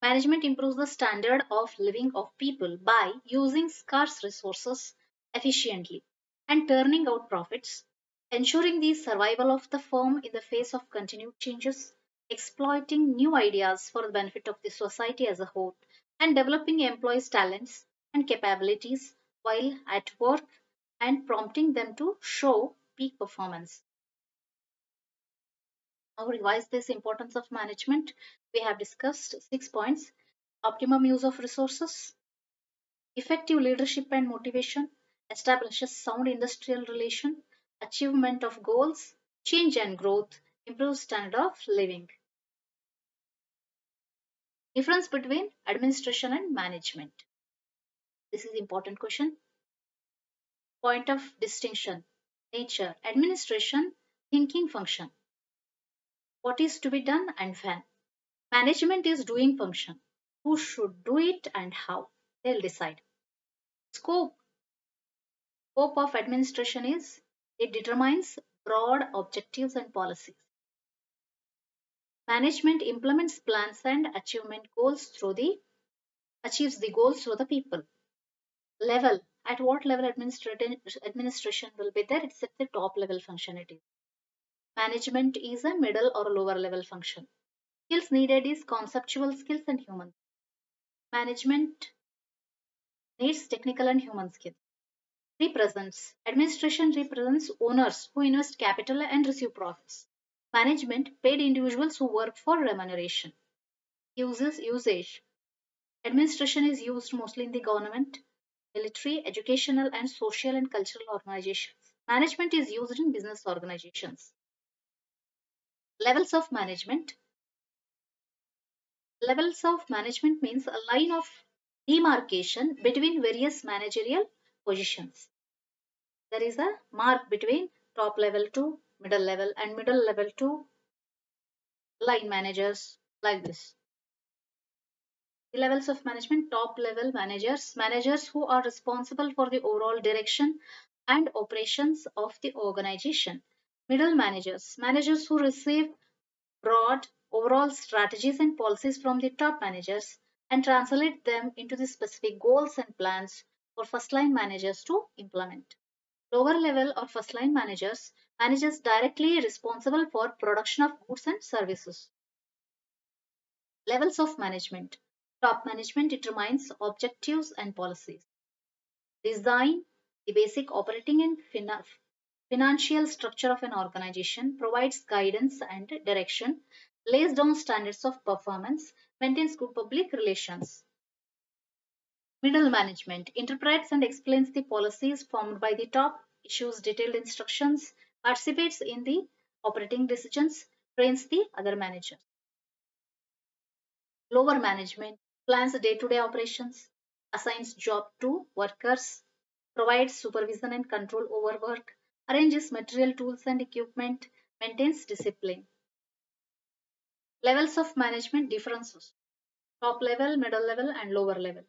Management improves the standard of living of people by using scarce resources efficiently and turning out profits, ensuring the survival of the firm in the face of continued changes, exploiting new ideas for the benefit of the society as a whole, and developing employees' talents and capabilities while at work and prompting them to show peak performance. Now revise this importance of management. We have discussed 6 points: optimum use of resources, effective leadership and motivation, establishes sound industrial relation, achievement of goals, change and growth, improves standard of living. Difference between administration and management. This is important question. Point of distinction. Nature. Administration, thinking function. What is to be done and when. Management is doing function. Who should do it and how. They'll decide. Scope. Scope of administration is it determines broad objectives and policies. Management implements plans and achievement goals through the achieves the goals through the people. Level. At what level administration will be there? It's at the top level function it is. Management is a middle or lower level function. Skills needed is conceptual skills and human. Management needs technical and human skills. Represents. Administration represents owners who invest capital and receive profits. Management paid individuals who work for remuneration. Usage. Administration is used mostly in the government, military, educational, and social and cultural organizations. Management is used in business organizations. Levels of management. Levels of management means a line of demarcation between various managerial positions. There is a mark between top level to middle level and middle level to line managers, like this. The levels of management: top level managers, managers who are responsible for the overall direction and operations of the organization. Middle managers, managers who receive broad overall strategies and policies from the top managers and translate them into the specific goals and plans for first line managers to implement. Lower level or first line managers, managers directly responsible for production of goods and services. Levels of management. Top management determines objectives and policies. Design the basic operating and financial structure of an organization, provides guidance and direction, lays down standards of performance, maintains good public relations. Middle management interprets and explains the policies formed by the top, issues detailed instructions, participates in the operating decisions, trains the other managers. Lower management plans day-to-day operations, assigns job to workers, provides supervision and control over work, arranges material tools and equipment, maintains discipline. Levels of management differences. Top level, middle level, and lower level.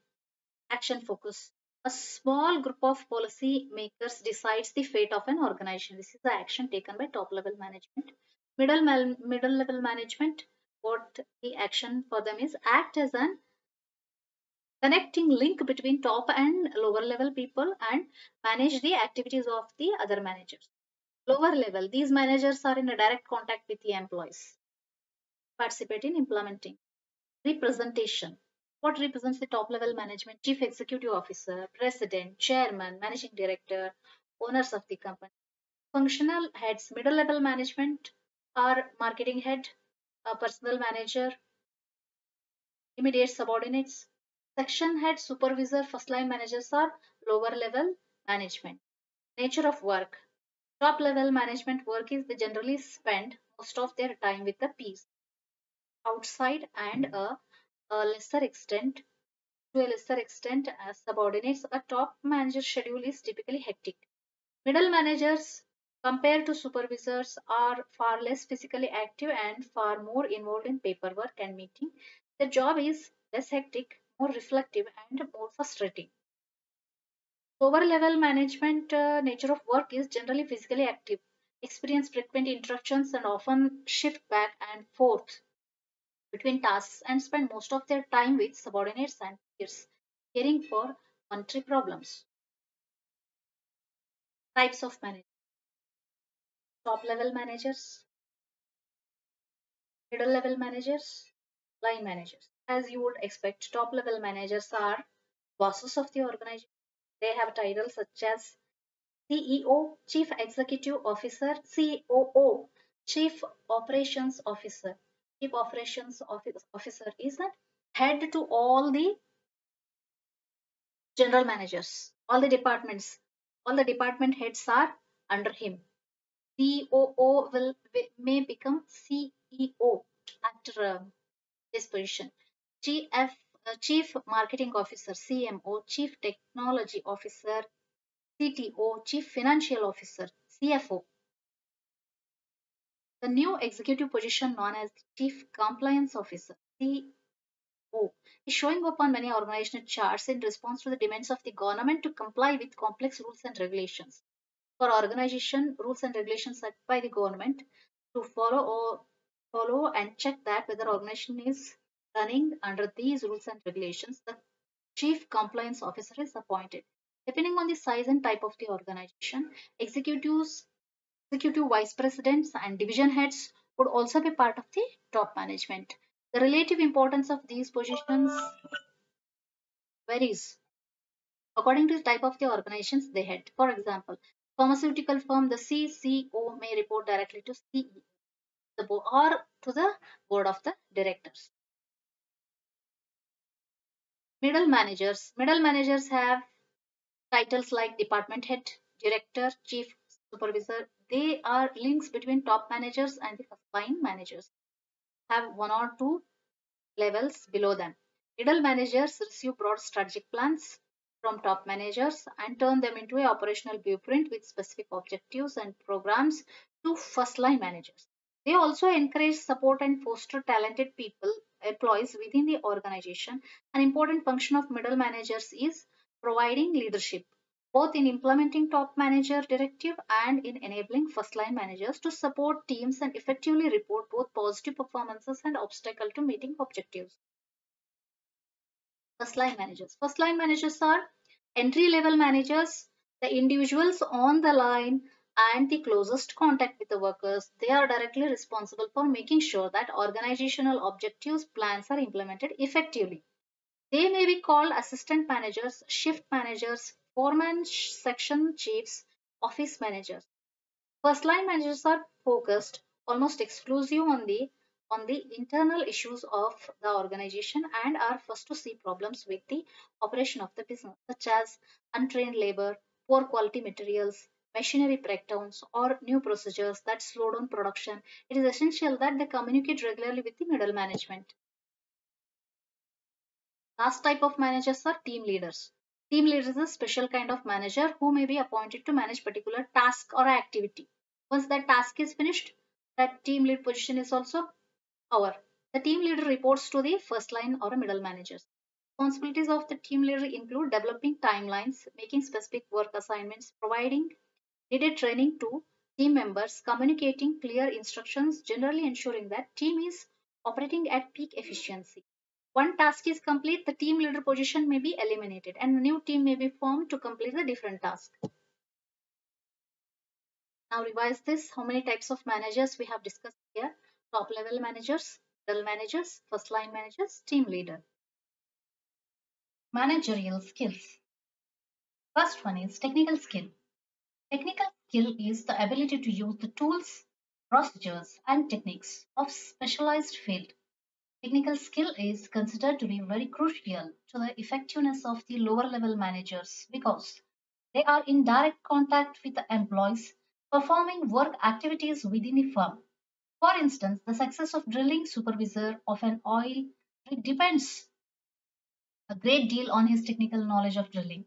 Action focus. A small group of policy makers decides the fate of an organization. This is the action taken by top level management. Middle level management, what the action for them is act as an connecting link between top and lower level people and manage the activities of the other managers. Lower level, these managers are in a direct contact with the employees. Participate in implementing. Representation. What represents the top level management? Chief Executive Officer, President, Chairman, Managing Director, owners of the company. Functional heads, middle level management are marketing head, a personal manager, immediate subordinates. Section head, supervisor, first line managers are lower level management. Nature of work. Top level management work is they generally spend most of their time with the peers outside and a lesser extent to a lesser extent as subordinates. A top manager schedule is typically hectic. Middle managers compared to supervisors are far less physically active and far more involved in paperwork and meeting. Their job is less hectic, more reflective and more frustrating. Lower level management nature of work is generally physically active, experience frequent interruptions and often shift back and forth between tasks and spend most of their time with subordinates and peers, caring for monetary problems. Types of managers. Top level managers, middle level managers, line managers. As you would expect, top level managers are bosses of the organization. They have titles such as CEO, Chief Executive Officer, COO, Chief Operations Officer. Chief Operations Officer is the head to all the general managers, all the departments. All the department heads are under him. COO may become CEO after this position. Chief Marketing Officer, CMO, Chief Technology Officer, CTO, Chief Financial Officer, CFO. The new executive position known as Chief Compliance Officer, COO, is showing up on many organizational charts in response to the demands of the government to comply with complex rules and regulations. For organization, rules and regulations set by the government to follow and check that whether organization is running under these rules and regulations, the chief compliance officer is appointed. Depending on the size and type of the organization, executive vice presidents and division heads would also be part of the top management. The relative importance of these positions varies according to the type of the organizations they head. For example, pharmaceutical firm, the CCO may report directly to CEO or to the board of the directors. Middle managers have titles like department head, director, chief supervisor. They are links between top managers and the first line managers. Have one or two levels below them. Middle managers receive broad strategic plans from top managers and turn them into an operational blueprint with specific objectives and programs to first line managers. They also encourage, support, and foster talented people, employees within the organization. An important function of middle managers is providing leadership, both in implementing top manager directive and in enabling first line managers to support teams and effectively report both positive performances and obstacle to meeting objectives. First line managers are entry level managers, the individuals on the line and the closest contact with the workers. They are directly responsible for making sure that organizational objectives plans are implemented effectively. They may be called assistant managers, shift managers, foreman, section chiefs, office managers. First line managers are focused almost exclusively on the internal issues of the organization and are first to see problems with the operation of the business, such as untrained labor, poor quality materials, machinery breakdowns, or new procedures that slow down production. It is essential that they communicate regularly with the middle management. Last type of managers are team leaders. Team leader is a special kind of manager who may be appointed to manage particular task or activity. Once that task is finished, that team lead position is also over. The team leader reports to the first line or a middle managers. Responsibilities of the team leader include developing timelines, making specific work assignments, providing needed training to team members, communicating clear instructions, generally ensuring that team is operating at peak efficiency. One task is complete, the team leader position may be eliminated and a new team may be formed to complete the different task. Now revise this. How many types of managers we have discussed here? Top level managers, middle managers, first line managers, team leader. Managerial skills. First one is technical skill. Technical skill is the ability to use the tools, procedures, and techniques of specialized field. Technical skill is considered to be very crucial to the effectiveness of the lower level managers because they are in direct contact with the employees performing work activities within the firm. For instance, the success of drilling supervisor of an oil rig depends a great deal on his technical knowledge of drilling.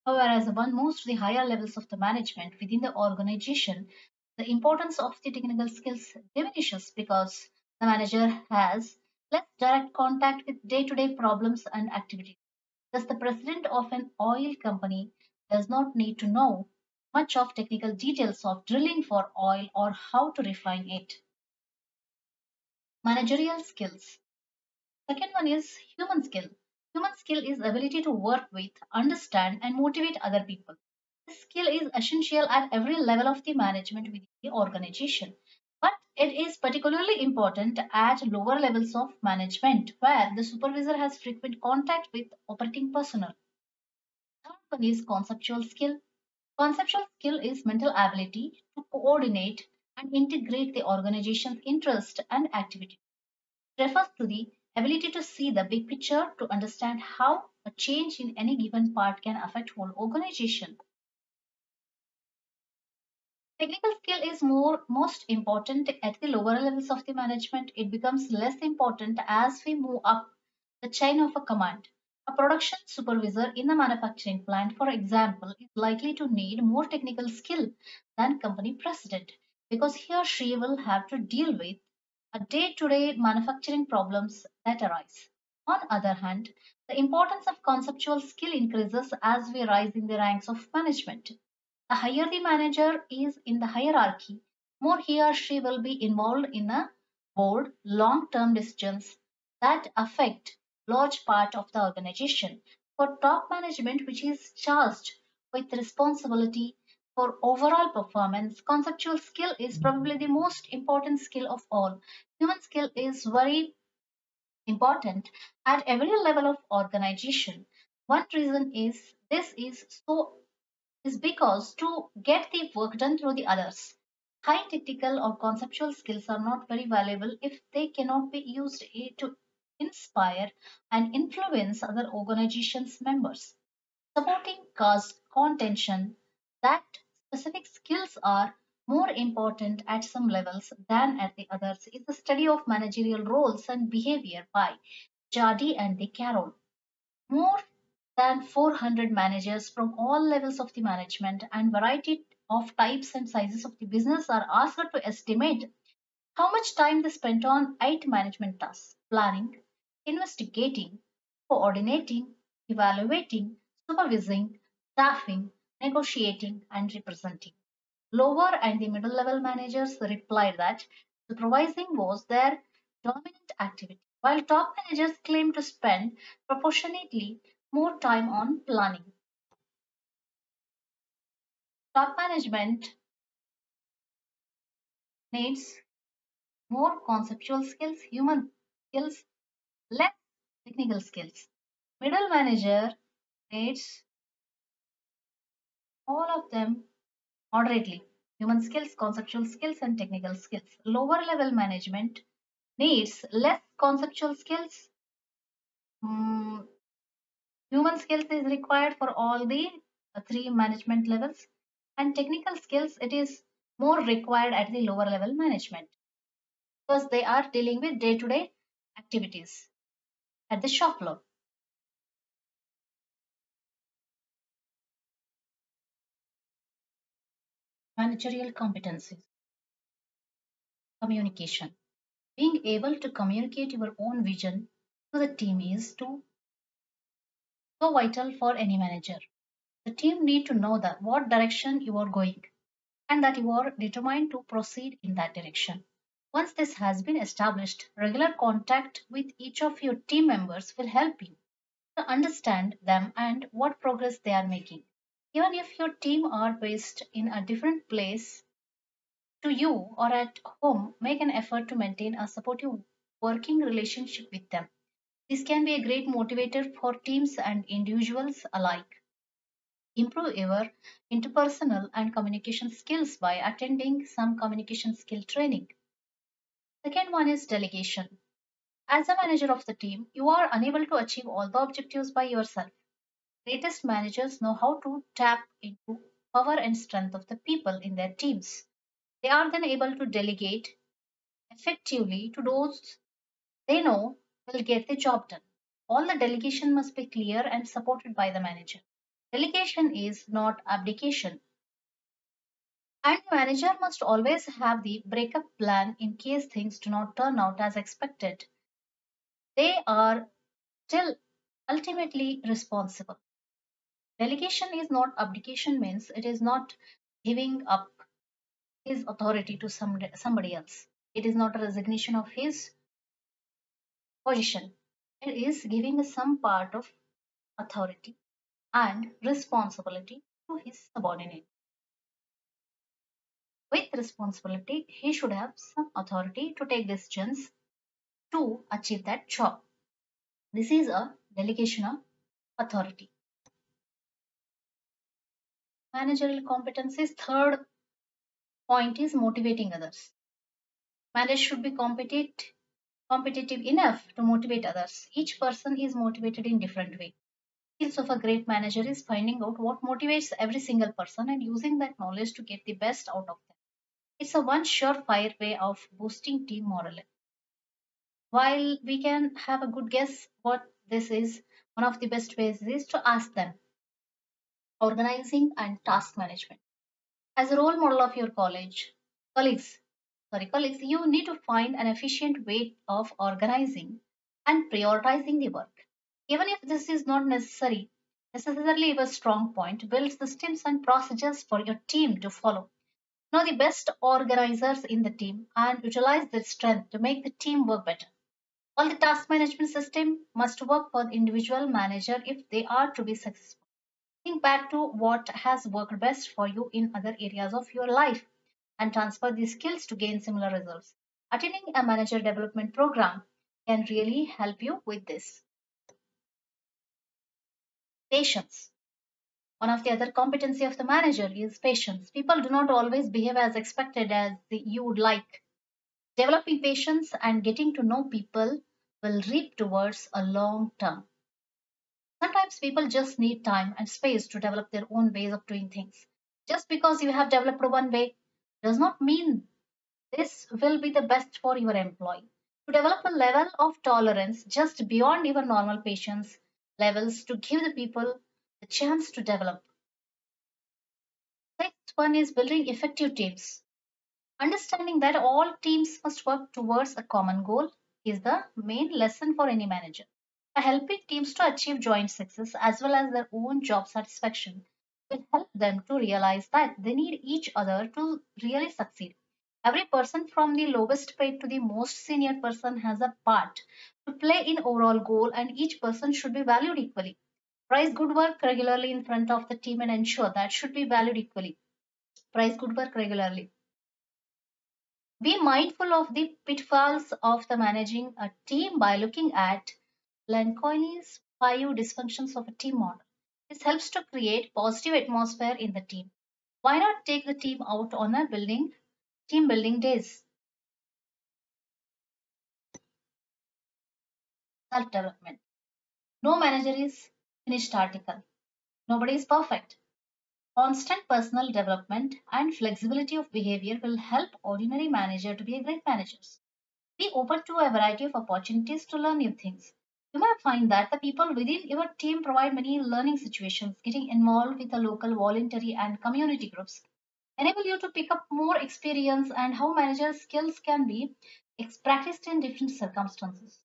However, as one moves to the higher levels of the management within the organization, the importance of the technical skills diminishes because the manager has less direct contact with day to day problems and activities. Thus, the president of an oil company does not need to know much of technical details of drilling for oil or how to refine it. Managerial skills. Second one is human skill. Human skill is ability to work with, understand, and motivate other people. This skill is essential at every level of the management within the organization. But it is particularly important at lower levels of management where the supervisor has frequent contact with operating personnel. Third one is conceptual skill. Conceptual skill is mental ability to coordinate and integrate the organization's interest and activity. Refers to the ability to see the big picture to understand how a change in any given part can affect whole organization. Technical skill is most important at the lower levels of the management. It becomes less important as we move up the chain of a command. A production supervisor in the manufacturing plant, for example, is likely to need more technical skill than company president because he or she will have to deal with a day-to-day manufacturing problems that arise. On the other hand, the importance of conceptual skill increases as we rise in the ranks of management. The higher the manager is in the hierarchy, more he or she will be involved in a board long-term decisions that affect large part of the organization. For top management, which is charged with responsibility for overall performance, conceptual skill is probably the most important skill of all. Human skill is very important at every level of organization. One reason is this is because to get the work done through the others. High technical or conceptual skills are not very valuable if they cannot be used to inspire and influence other organizations' members. Supporting cause contention that specific skills are more important at some levels than at the others is the study of managerial roles and behavior by Jardy and De Carroll. More than 400 managers from all levels of the management and variety of types and sizes of the business are asked to estimate how much time they spent on 8 management tasks: planning, investigating, coordinating, evaluating, supervising, staffing, negotiating, and representing. Lower and the middle level managers replied that supervising was their dominant activity, while top managers claimed to spend proportionately more time on planning. Top management needs more conceptual skills, human skills, less technical skills. Middle manager needs all of them moderately: human skills, conceptual skills, and technical skills. Lower level management needs less conceptual skills. Mm, Human skills is required for all the three management levels, and technical skills it is more required at the lower level management because they are dealing with day to day activities at the shop floor. Managerial competencies. Communication. Being able to communicate your own vision to the team is so vital for any manager. The team need to know that what direction you are going and that you are determined to proceed in that direction. Once this has been established, regular contact with each of your team members will help you to understand them and what progress they are making. Even if your team are based in a different place to you or at home, make an effort to maintain a supportive working relationship with them. This can be a great motivator for teams and individuals alike. Improve your interpersonal and communication skills by attending some communication skill training. Second one is delegation. As a manager of the team, you are unable to achieve all the objectives by yourself. Greatest managers know how to tap into power and strength of the people in their teams. They are then able to delegate effectively to those they know will get the job done. All the delegation must be clear and supported by the manager. Delegation is not abdication, and the manager must always have the breakup plan in case things do not turn out as expected. They are still ultimately responsible. Delegation is not abdication, means it is not giving up his authority to somebody else. It is not a resignation of his position. It is giving some part of authority and responsibility to his subordinate. With responsibility, he should have some authority to take decisions to achieve that job. This is a delegation of authority. Managerial competencies. Third point is motivating others. Managers should be competitive enough to motivate others. Each person is motivated in different way. Skills of a great manager is finding out what motivates every single person and using that knowledge to get the best out of them. It's a one surefire way of boosting team morale. While we can have a good guess what this is, one of the best ways is to ask them. Organizing and task management. As a role model of your colleagues, colleagues, you need to find an efficient way of organizing and prioritizing the work. Even if this is not necessarily a strong point, build systems and procedures for your team to follow. Know the best organizers in the team and utilize their strength to make the team work better. All the task management system must work for the individual manager if they are to be successful. Think back to what has worked best for you in other areas of your life and transfer these skills to gain similar results. Attending a manager development program can really help you with this. Patience. One of the other competency of the manager is patience. People do not always behave as expected as you would like. Developing patience and getting to know people will reap towards a long term. Sometimes people just need time and space to develop their own ways of doing things. Just because you have developed one way does not mean this will be the best for your employee. To develop a level of tolerance just beyond your normal patience levels to give the people the chance to develop. Next one is building effective teams. Understanding that all teams must work towards a common goal is the main lesson for any manager. By helping teams to achieve joint success as well as their own job satisfaction will help them to realize that they need each other to really succeed. Every person from the lowest paid to the most senior person has a part to play in overall goal and each person should be valued equally. Prize good work regularly in front of the team and ensure that should be valued equally. Prize good work regularly. Be mindful of the pitfalls of the managing a team by looking at Lanka's 5 dysfunctions of a team model. This helps to create positive atmosphere in the team. Why not take the team out on a team building days? Self development. No manager is finished article. Nobody is perfect. Constant personal development and flexibility of behavior will help ordinary manager to be a great managers. Be open to a variety of opportunities to learn new things. You might find that the people within your team provide many learning situations. Getting involved with the local voluntary and community groups enable you to pick up more experience and how manager skills can be It's practiced in different circumstances.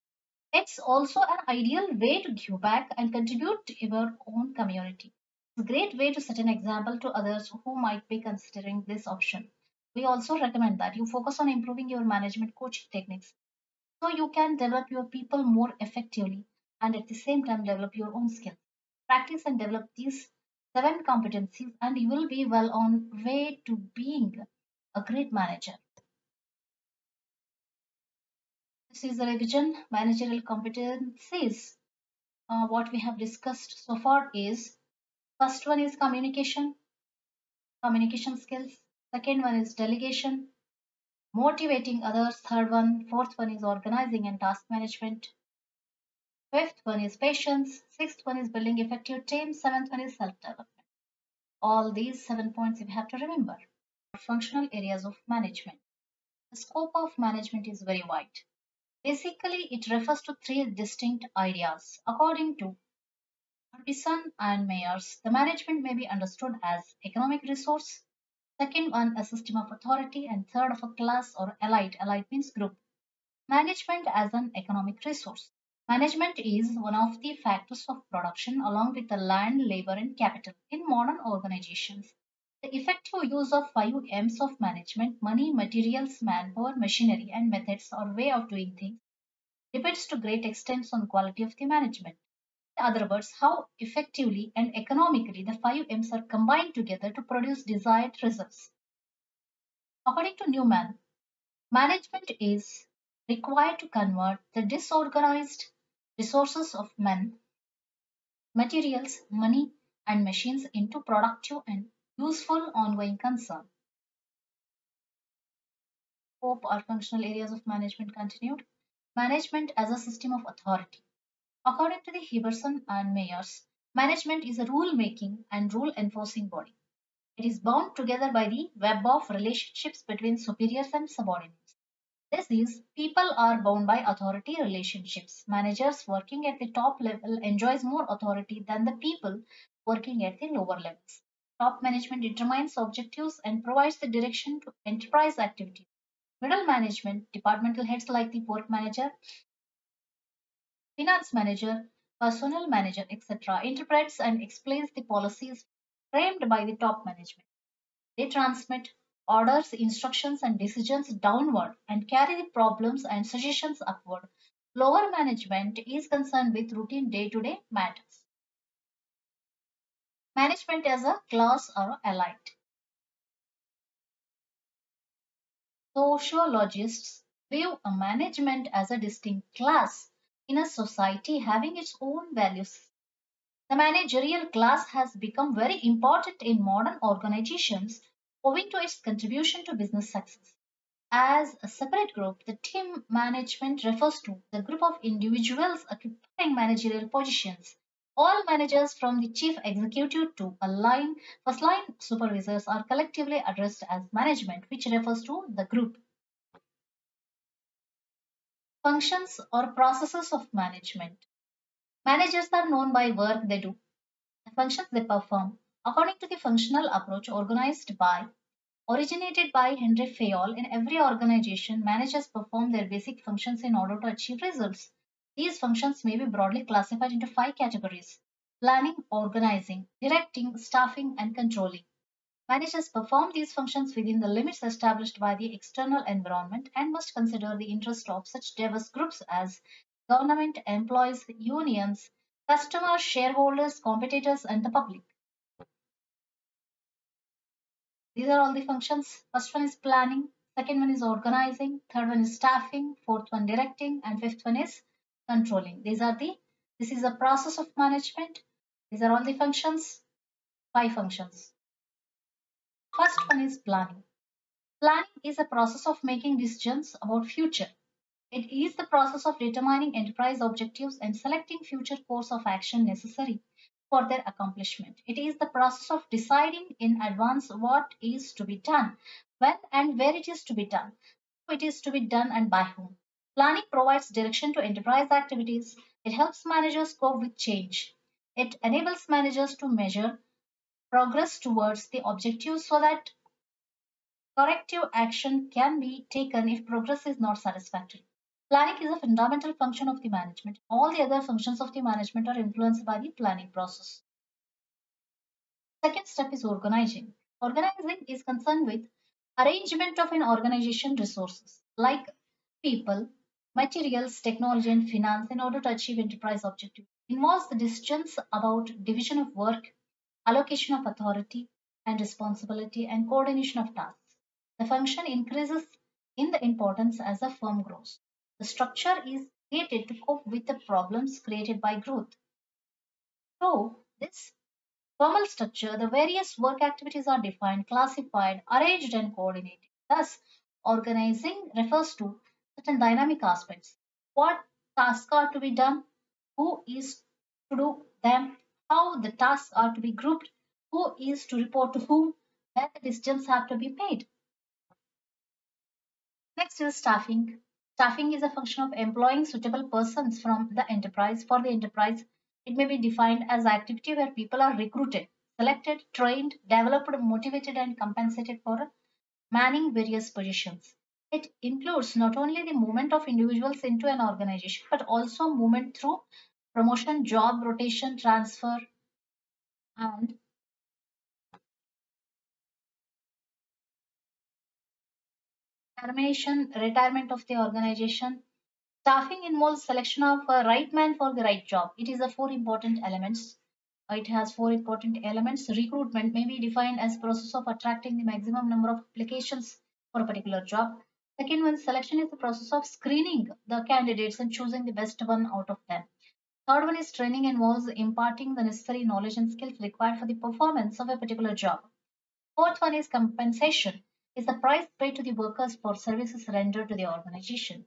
It's also an ideal way to give back and contribute to your own community. It's a great way to set an example to others who might be considering this option. We also recommend that you focus on improving your management coaching techniques so you can develop your people more effectively and at the same time develop your own skills. Practice and develop these 7 competencies, and you will be well on way to being a great manager. This is the revision managerial competencies. What we have discussed so far is first one is communication skills. Second one is delegation, motivating others. Fourth one is organizing and task management. Fifth one is patience. Sixth one is building effective teams. Seventh one is self-development. All these 7 points you have to remember. Functional areas of management. The scope of management is very wide. Basically, it refers to 3 distinct ideas. According to Harbison and Mayers, the management may be understood as economic resource, second one a system of authority, and third of a class or elite. Elite means group. Management as an economic resource. Management is one of the factors of production along with the land, labor, and capital in modern organizations. The effective use of 5 M's of management money, materials, manpower, machinery, and methods or way of doing things depends to great extent on quality of the management. In other words, how effectively and economically the 5 M's are combined together to produce desired results. According to Newman, management is required to convert the disorganized resources of men, materials, money, and machines into productive and useful ongoing concern. Hope our functional areas of management continued. Management as a system of authority. According to the Hiberson and Mayers, management is a rule making and rule enforcing body. It is bound together by the web of relationships between superiors and subordinates. This is, people are bound by authority relationships. Managers working at the top level enjoys more authority than the people working at the lower levels. Top management determines objectives and provides the direction to enterprise activities. Middle management, departmental heads like the port manager, finance manager, personnel manager, etc., interprets and explains the policies framed by the top management. They transmit orders, instructions, and decisions downward and carry the problems and suggestions upward. Lower management is concerned with routine day to day matters. Management as a class or elite. Sociologists view a management as a distinct class in a society having its own values. The managerial class has become very important in modern organizations owing to its contribution to business success. As a separate group, the team management refers to the group of individuals occupying managerial positions. All managers from the chief executive to first line supervisors are collectively addressed as management, which refers to the group. Functions or processes of management. Managers are known by work they do, the functions they perform. According to the functional approach originated by Henry Fayol, in every organization, managers perform their basic functions in order to achieve results. These functions may be broadly classified into 5 categories: planning, organizing, directing, staffing, and controlling. Managers perform these functions within the limits established by the external environment and must consider the interest of such diverse groups as government, employees, unions, customers, shareholders, competitors, and the public. These are all the functions. First one is planning, second one is organizing, third one is staffing, fourth one directing, and fifth one is controlling. This is a process of management. These are all the functions, 5 functions. First one is planning. Planning is a process of making decisions about future. It is the process of determining enterprise objectives and selecting future course of action necessary for their accomplishment. It is the process of deciding in advance what is to be done, when and where it is to be done, how it is to be done, and by whom. Planning provides direction to enterprise activities. It helps managers cope with change. It enables managers to measure progress towards the objectives so that Corrective action can be taken if progress is not satisfactory. Planning is a fundamental function of the management. All the other functions of the management are influenced by the planning process. Second step is organizing. Organizing is concerned with arrangement of an organization resources like people, materials, technology, and finance in order to achieve enterprise objectives. Involves the decisions about division of work, allocation of authority and responsibility, and coordination of tasks. The function increases in the importance as the firm grows. The structure is created to cope with the problems created by growth. So, this formal structure, the various work activities are defined, classified, arranged, and coordinated. Thus, organizing refers to certain dynamic aspects. What tasks are to be done, who is to do them, how the tasks are to be grouped, who is to report to whom, where the decisions have to be made. Next is staffing. Staffing is a function of employing suitable persons from the enterprise for the enterprise. It may be defined as activity where people are recruited, selected, trained, developed, motivated, and compensated for manning various positions. It includes not only the movement of individuals into an organization, but also movement through promotion, job rotation, transfer, and termination, retirement of the organization. Staffing involves selection of a right man for the right job. It is a four important elements. It has four important elements. Recruitment may be defined as process of attracting the maximum number of applications for a particular job. Second one, selection is the process of screening the candidates and choosing the best one out of them. Third one is training involves imparting the necessary knowledge and skills required for the performance of a particular job. Fourth one is compensation, is the price paid to the workers for services rendered to the organization.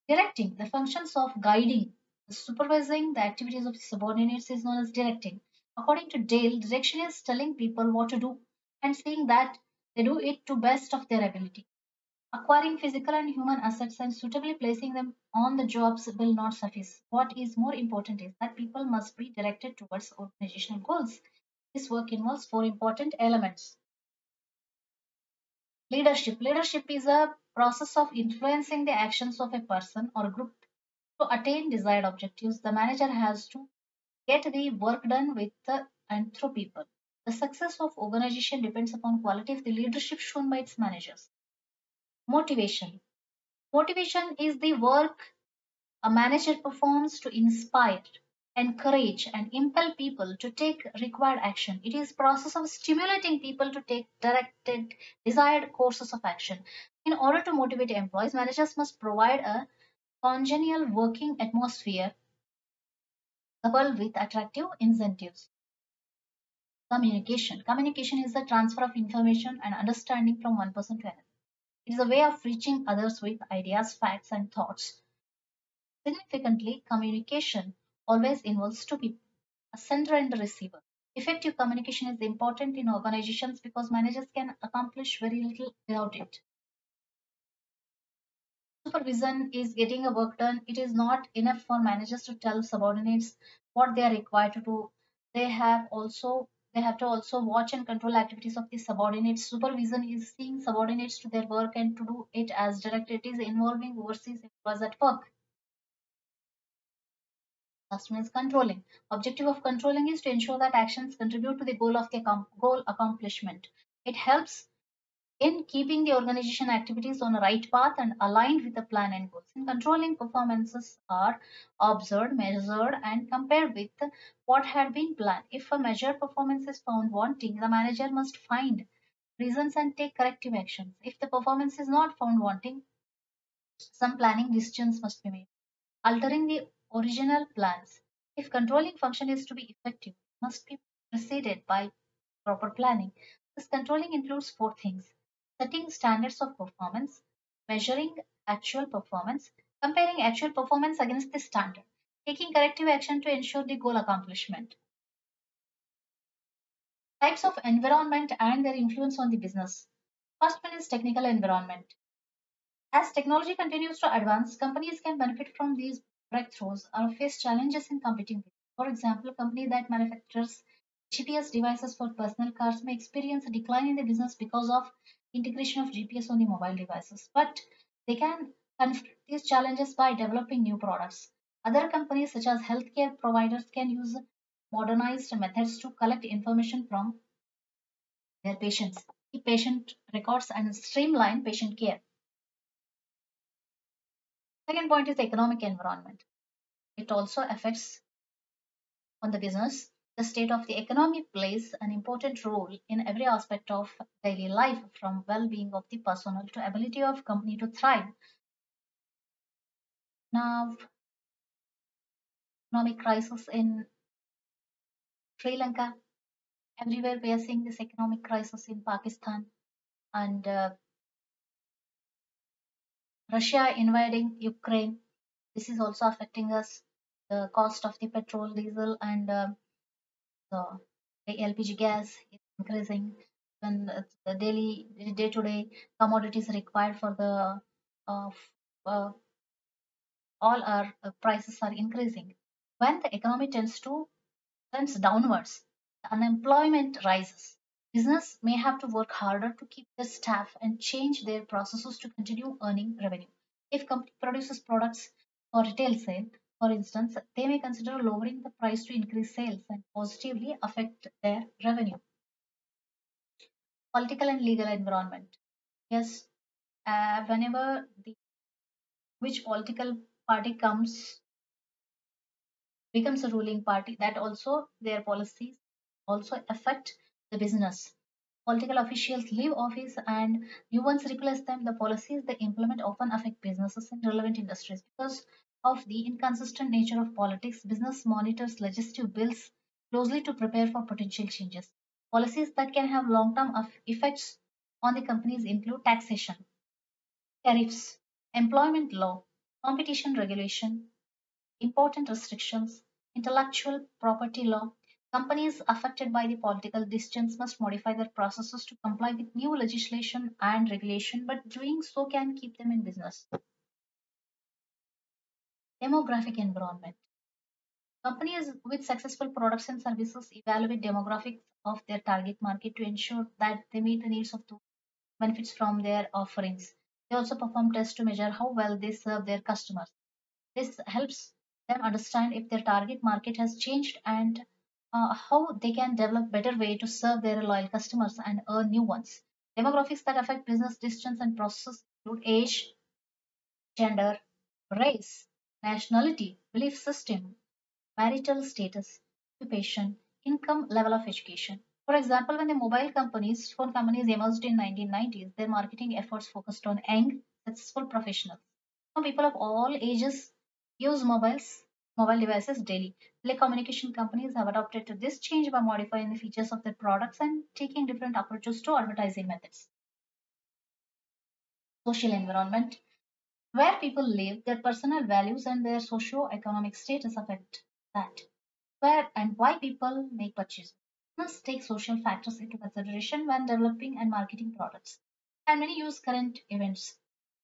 Directing, the functions of guiding, supervising the activities of the subordinates is known as directing. According to Dale, direction is telling people what to do and seeing that they do it to best of their ability. Acquiring physical and human assets and suitably placing them on the jobs will not suffice. What is more important is that people must be directed towards organizational goals. This work involves four important elements. Leadership. Leadership is a process of influencing the actions of a person or group to attain desired objectives. The manager has to get the work done with and through people. The success of organization depends upon quality of the leadership shown by its managers. Motivation. Motivation is the work a manager performs to inspire, encourage, and impel people to take required action. It is process of stimulating people to take directed, desired courses of action. In order to motivate employees, managers must provide a congenial working atmosphere coupled with attractive incentives. Communication. Communication is the transfer of information and understanding from one person to another. It is a way of reaching others with ideas, facts, and thoughts. Significantly, communication always involves two people, a sender and a receiver. Effective communication is important in organizations because managers can accomplish very little without it. Supervision is getting a work done. It is not enough for managers to tell subordinates what they are required to do. They have to also watch and control activities of the subordinates. Supervision is seeing subordinates to their work and to do it as directed. It is involving overseas employees at work. Last one is controlling. Objective of controlling is to ensure that actions contribute to the goal of the goal accomplishment. It helps in keeping the organization activities on the right path and aligned with the plan and goals. In controlling, performances are observed, measured, and compared with what had been planned. If a measured performance is found wanting, the manager must find reasons and take corrective actions. If the performance is not found wanting, some planning decisions must be made. Altering the original plans. If controlling function is to be effective, it must be preceded by proper planning. This controlling includes four things: setting standards of performance, measuring actual performance, comparing actual performance against the standard, taking corrective action to ensure the goal accomplishment. Types of environment and their influence on the business. First one is technical environment. As technology continues to advance, companies can benefit from these breakthroughs or face challenges in competing with. For example, a company that manufactures GPS devices for personal cars may experience a decline in the business because of integration of GPS on the mobile devices, but they can confront these challenges by developing new products. Other companies, such as healthcare providers, can use modernized methods to collect information from their patients, keep patient records, and streamline patient care. Second point is the economic environment. It also affects on the business. The state of the economy plays an important role in every aspect of daily life, from well-being of the personnel to ability of company to thrive. Now, economic crisis in Sri Lanka. Everywhere we are seeing this economic crisis in Pakistan and Russia invading Ukraine. This is also affecting us. The cost of the petrol, diesel, and the, the LPG gas is increasing. When the daily, day-to-day commodities required for the uh, uh, all our prices are increasing. When the economy trends downwards, the unemployment rises. Business may have to work harder to keep their staff and change their processes to continue earning revenue. If company produces products for retail sale, for instance, they may consider lowering the price to increase sales and positively affect their revenue. Political and legal environment. Yes, whenever the which political party becomes a ruling party, that also their policies also affect the business. Political officials leave office and new ones replace them. The policies they implement often affect businesses in relevant industries. Because of the inconsistent nature of politics, business monitors legislative bills closely to prepare for potential changes. Policies that can have long term effects on the companies include taxation, tariffs, employment law, competition regulation, important restrictions, intellectual property law. Companies affected by the political decisions must modify their processes to comply with new legislation and regulation, but doing so can keep them in business. Demographic environment. Companies with successful products and services evaluate demographics of their target market to ensure that they meet the needs of those benefits from their offerings. They also perform tests to measure how well they serve their customers. This helps them understand if their target market has changed and how they can develop better way to serve their loyal customers and earn new ones. Demographics that affect business decisions and processes include age, gender, race, nationality, belief system, marital status, occupation, income, level of education. For example, when the phone companies emerged in 1990s, their marketing efforts focused on young, successful professionals. Some people of all ages use mobile devices daily. Telecommunication companies have adopted to this change by modifying the features of their products and taking different approaches to advertising methods. Social environment. Where people live, their personal values and their socio-economic status affect that. Where and why people make purchases. Must take social factors into consideration when developing and marketing products. And many use current events,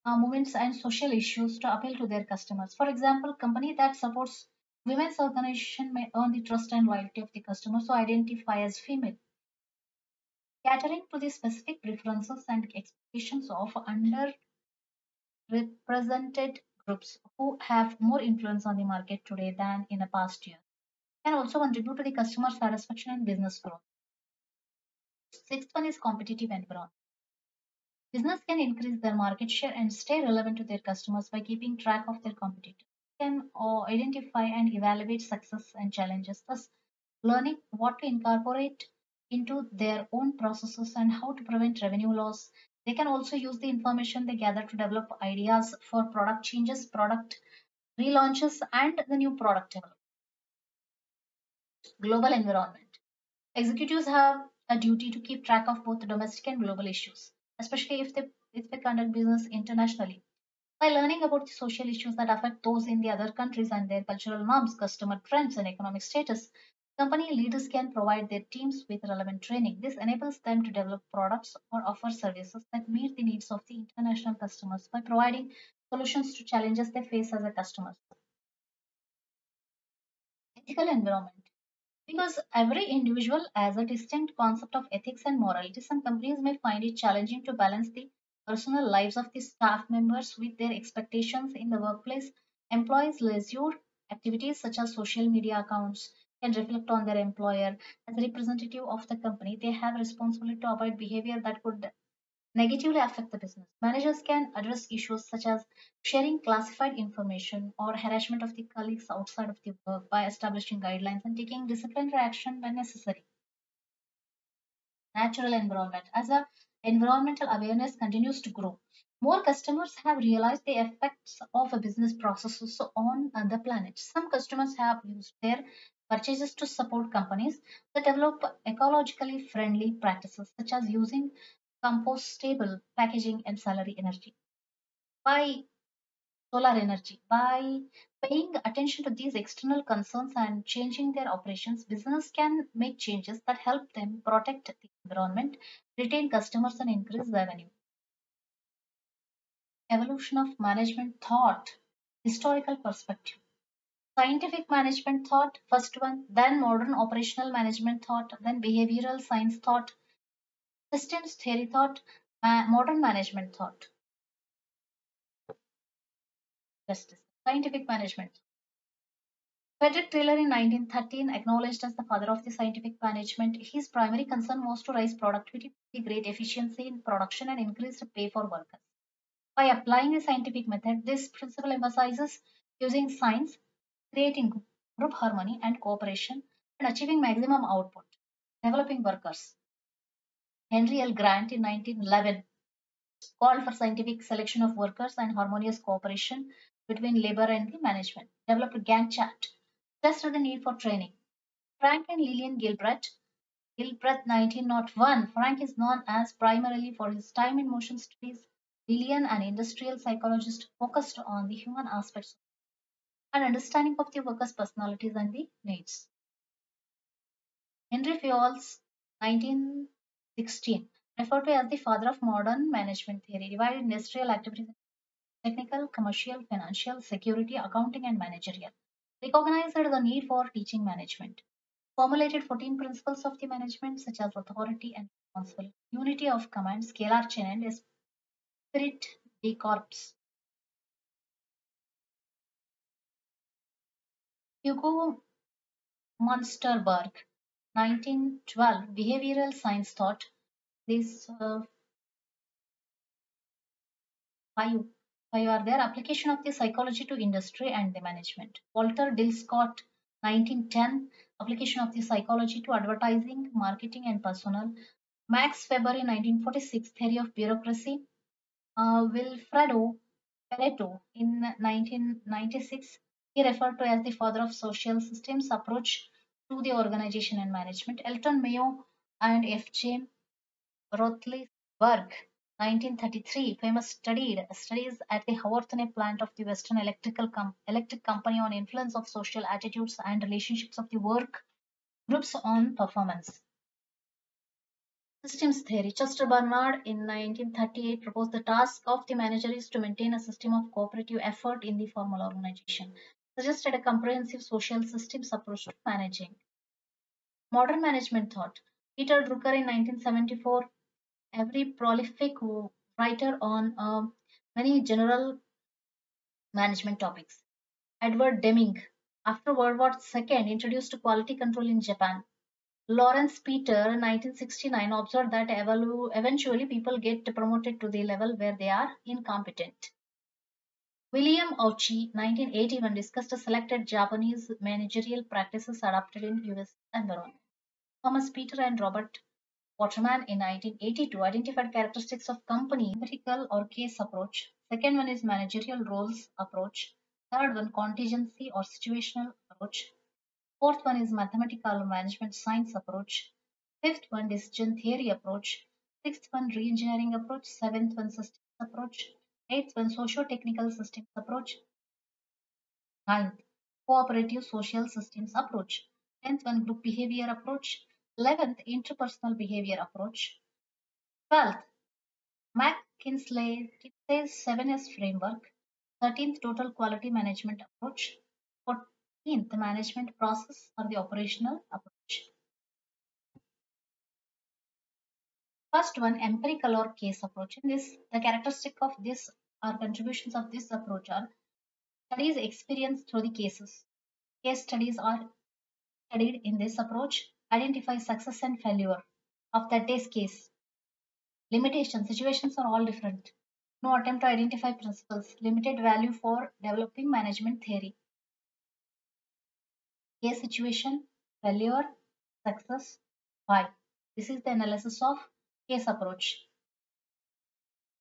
movements, and social issues to appeal to their customers. For example, company that supports women's organization may earn the trust and loyalty of the customers who identify as female, catering to the specific preferences and expectations of underrepresented groups who have more influence on the market today than in the past year. Can also contribute to the customer satisfaction and business growth. Sixth one is competitive environment. Business can increase their market share and stay relevant to their customers by keeping track of their competitors. Can identify and evaluate success and challenges, thus learning what to incorporate into their own processes and how to prevent revenue loss. They can also use the information they gather to develop ideas for product changes, product relaunches, and the new product development. Global environment. Executives have a duty to keep track of both domestic and global issues, especially if they conduct business internationally. By learning about the social issues that affect those in the other countries and their cultural norms, customer trends, and economic status, company leaders can provide their teams with relevant training. This enables them to develop products or offer services that meet the needs of the international customers by providing solutions to challenges they face as a customer. Ethical environment. Because every individual has a distinct concept of ethics and morality, some companies may find it challenging to balance the personal lives of the staff members with their expectations in the workplace. Employees' leisure activities such as social media accounts can reflect on their employer. As a representative of the company, they have responsibility to avoid behavior that could negatively affect the business. Managers can address issues such as sharing classified information or harassment of the colleagues outside of the work by establishing guidelines and taking disciplinary action when necessary. Natural environment. As the environmental awareness continues to grow, more customers have realized the effects of a business processes on the planet. Some customers have used their purchases to support companies that develop ecologically friendly practices, such as using compostable packaging and salary energy. By solar energy. By paying attention to these external concerns and changing their operations, business can make changes that help them protect the environment, retain customers, and increase revenue. Evolution of management thought, historical perspective. Scientific management thought, first one, then modern operational management thought, then behavioral science thought, systems theory thought, modern management thought. Justice. Scientific management. Frederick Taylor in 1913, acknowledged as the father of the scientific management, his primary concern was to raise productivity, great efficiency in production, and increase the pay for workers. By applying a scientific method, this principle emphasizes using science, creating group harmony and cooperation, and achieving maximum output. Developing workers. Henry L. Grant in 1911 called for scientific selection of workers and harmonious cooperation between labor and the management. Developed Gantt chart. Stressed the need for training. Frank and Lillian Gilbreth, 1901. Frank is known as primarily for his time in motion studies. Lillian, an industrial psychologist, focused on the human aspects and understanding of the workers' personalities and the needs. Henry Fayol's 1916, referred to as the father of modern management theory, divided industrial activities into technical, commercial, financial, security, accounting, and managerial. Recognized the need for teaching management. Formulated 14 principles of the management, such as authority and responsibility, unity of command, scalar chain, and spirit de corps. Hugo Munsterberg, 1912, behavioral science thought. These five, five are there. Application of the psychology to industry and the management. Walter Dill Scott, 1910, application of the psychology to advertising, marketing, and personnel. Max Weber in 1946, theory of bureaucracy. Wilfredo Pareto in 1996, he referred to as the father of social systems approach to the organization and management. Elton Mayo and F.J. Roethlisberger, 1933, famous studies at the Haworthane plant of the Western Electric Company on influence of social attitudes and relationships of the work groups on performance. Systems theory. Chester Barnard in 1938 proposed the task of the manager is to maintain a system of cooperative effort in the formal organization, suggested a comprehensive social systems approach to managing. Modern management thought. Peter Drucker in 1974, every prolific writer on many general management topics. Edward Deming, after World War II, introduced quality control in Japan. Lawrence Peter, 1969, observed that eventually people get promoted to the level where they are incompetent. William Auchi, 1981, discussed selected Japanese managerial practices adopted in US environment. Thomas Peter and Robert Waterman in 1982 identified characteristics of company empirical or case approach. Second one is managerial roles approach. Third one contingency or situational approach. Fourth one is mathematical management science approach. Fifth one decision theory approach. Sixth one reengineering approach. Seventh one systems approach. Eighth one socio-technical systems approach. Ninth, cooperative social systems approach. 10th one group behavior approach. 11th interpersonal behavior approach. 12th McKinsey's 7S framework. 13th total quality management approach. 14th management process or the operational approach. First one, empirical or case approach. In this, the characteristic of this or contributions of this approach are studies experience through the cases. Case studies are studied in this approach, identify success and failure of that day's case. Limitations, situations are all different. No attempt to identify principles, limited value for developing management theory. Case situation, failure, success, why. This is the analysis of case approach.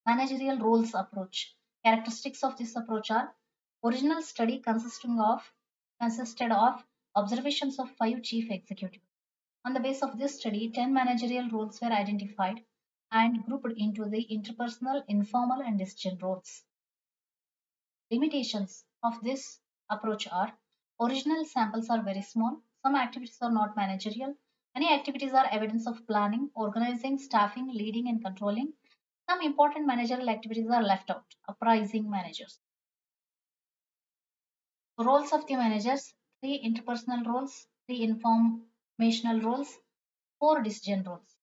Managerial roles approach. Characteristics of this approach are original study consisted of observations of 5 chief executives. On the basis of this study, 10 managerial roles were identified and grouped into the interpersonal, informal, and decision roles. Limitations of this approach are original samples are very small, some activities are not managerial, many activities are evidence of planning, organizing, staffing, leading, and controlling. Some important managerial activities are left out, apprising managers. Roles of the managers 3 interpersonal roles, 3 informational roles, 4 decision roles.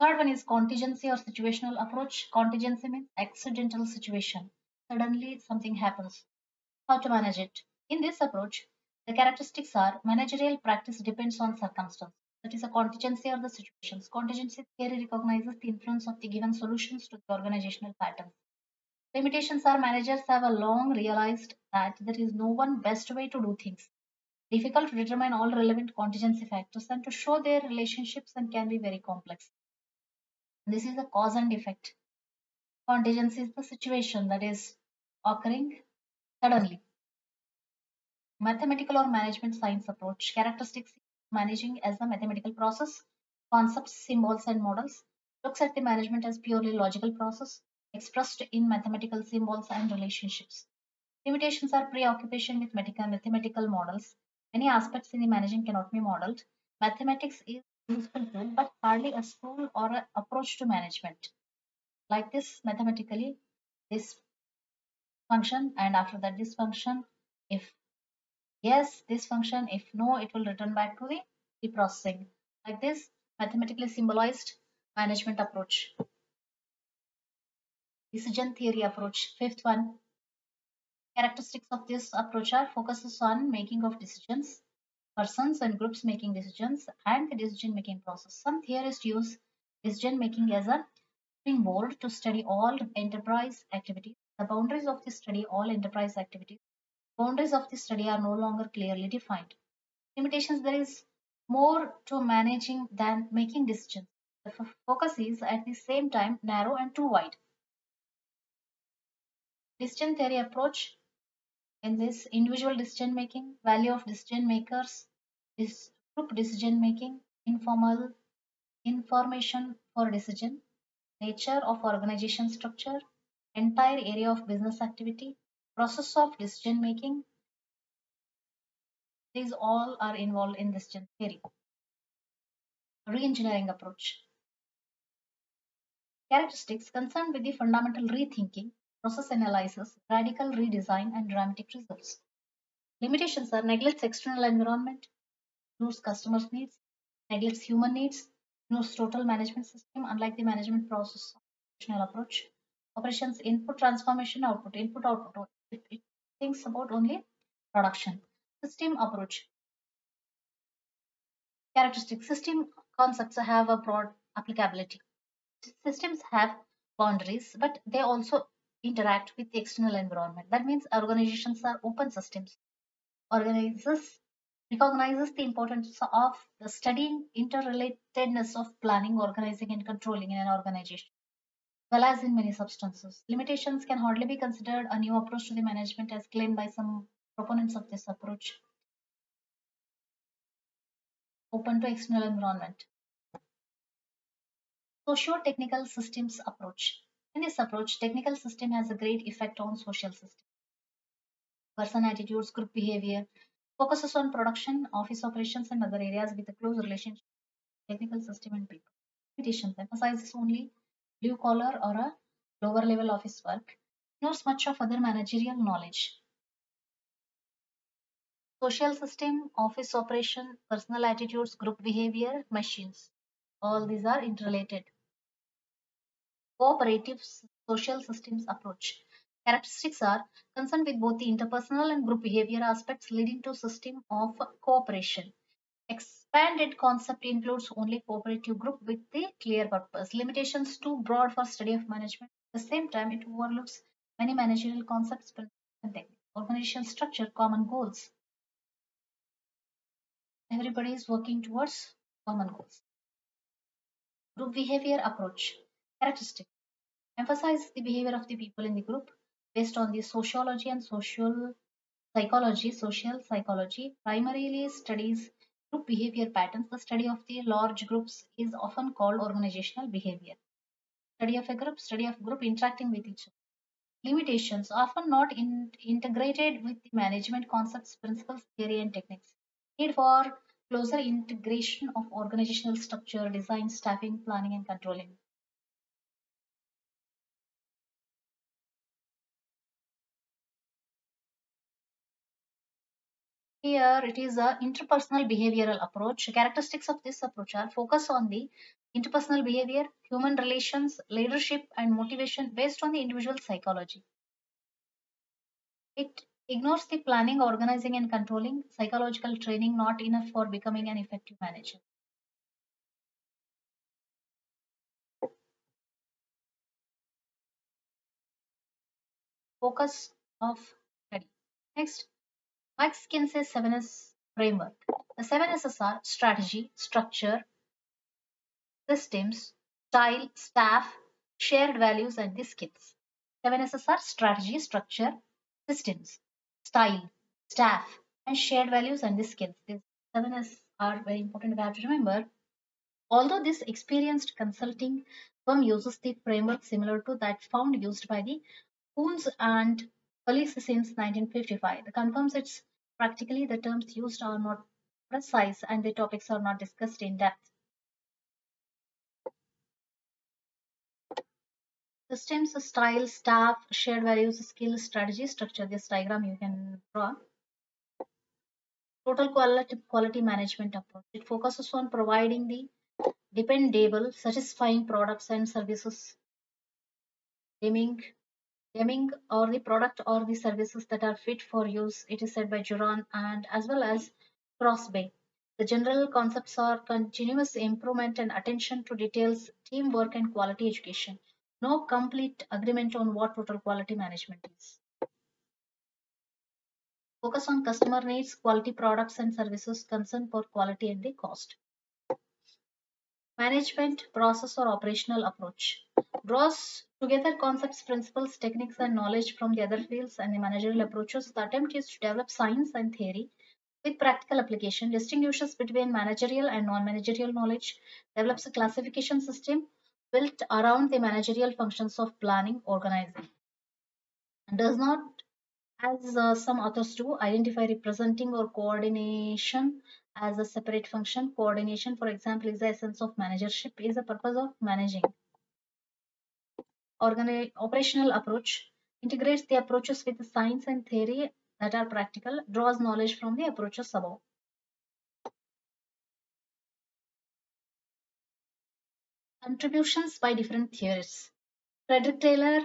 Third one is contingency or situational approach. Contingency means accidental situation. Suddenly something happens. How to manage it? In this approach, the characteristics are managerial practice depends on circumstance. That is a contingency or the situations. Contingency theory recognizes the influence of the given solutions to the organizational patterns. Limitations are managers have a long realized that there is no one best way to do things. Difficult to determine all relevant contingency factors and to show their relationships and can be very complex. This is a cause and effect. Contingency is the situation that is occurring suddenly. Mathematical or management science approach. Characteristics managing as a mathematical process. Concepts, symbols, and models. Looks at the management as purely logical process expressed in mathematical symbols and relationships. Limitations are preoccupation with mathematical models. Many aspects in the managing cannot be modeled. Mathematics is a useful tool, but hardly a tool or an approach to management. Like this, mathematically, this function, and after that, this function. If yes, this function. If no, it will return back to the processing. Like this, mathematically symbolized management approach. Decision theory approach. Fifth one, characteristics of this approach are focuses on making of decisions, persons and groups making decisions, and the decision making process. Some theorists use decision making as a springboard to study all enterprise activities. The boundaries of the study all enterprise activities. Boundaries of the study are no longer clearly defined. Limitations there is more to managing than making decisions. The focus is at the same time narrow and too wide. Decision theory approach in this individual decision making, value of decision makers, is group decision making, informal information for decision, nature of organization structure, entire area of business activity, process of decision making. These all are involved in decision theory. Reengineering approach. Characteristics concerned with the fundamental rethinking, process analysis, radical redesign, and dramatic results. Limitations are neglects external environment, ignores customers' needs, neglects human needs, ignores total management system, unlike the management process operational approach. Operations input, transformation, output, input, output. It thinks about only production. System approach. Characteristics. System concepts have a broad applicability. Systems have boundaries, but they also interact with the external environment. That means organizations are open systems. Organizes recognizes the importance of the studying interrelatedness of planning, organizing, and controlling in an organization, well as in many substances. Limitations can hardly be considered a new approach to the management as claimed by some proponents of this approach. Open to external environment. Socio-technical systems approach. In this approach, technical system has a great effect on social system. Person attitudes, group behavior, focuses on production, office operations, and other areas with a close relationship with technical system and people. Limitations emphasizes only blue collar or a lower level office work, ignores much of other managerial knowledge. Social system, office operation, personal attitudes, group behavior, machines. All these are interrelated. Cooperative social systems approach. Characteristics are concerned with both the interpersonal and group behavior aspects leading to system of cooperation. Expanded concept includes only cooperative group with a clear purpose. Limitations too broad for study of management. At the same time, it overlooks many managerial concepts, principles, and techniques. Organization structure, common goals. Everybody is working towards common goals. Group behavior approach. Characteristics. Emphasize the behavior of the people in the group based on the sociology and social psychology, primarily studies group behavior patterns. The study of the large groups is often called organizational behavior. Study of group interacting with each other. Limitations, often not integrated with the management concepts, principles, theory, and techniques. Need for closer integration of organizational structure, design, staffing, planning, and controlling. Here it is a interpersonal behavioral approach. Characteristics of this approach are focus on the interpersonal behavior, human relations, leadership, and motivation based on the individual psychology. It ignores the planning, organizing, and controlling. Psychological training not enough for becoming an effective manager. Focus of study. Next, McKinsey 7S framework. The 7S's are strategy, structure, systems, style, staff, shared values, and the skills. 7S's are strategy, structure, systems, style, staff, and shared values and the skills. These 7S are very important. We have to remember. Although this experienced consulting firm uses the framework similar to that found used by the KOONTZ and colleagues since 1955, it confirms it's practically the terms used are not precise and the topics are not discussed in depth. Systems, style, staff, shared values, skills, strategy, structure. This diagram you can draw. Total quality management approach. It focuses on providing the dependable, satisfying products and services, aiming or the product or the services that are fit for use. It is said by Juran and as well as Crosby. The general concepts are continuous improvement and attention to details, teamwork, and quality education. No complete agreement on what total quality management is. Focus on customer needs, quality products and services, concern for quality and the cost. Management, process, or operational approach draws together concepts, principles, techniques, and knowledge from the other fields and the managerial approaches. The attempt is to develop science and theory with practical application, distinguishes between managerial and non managerial knowledge, develops a classification system built around the managerial functions of planning, organizing, and does not, as some authors do, identify representing or coordination as a separate function. Coordination, for example, is the essence of managership, is the purpose of managing. Operational approach integrates the approaches with the science and theory that are practical, draws knowledge from the approaches above. Contributions by different theorists. Frederick Taylor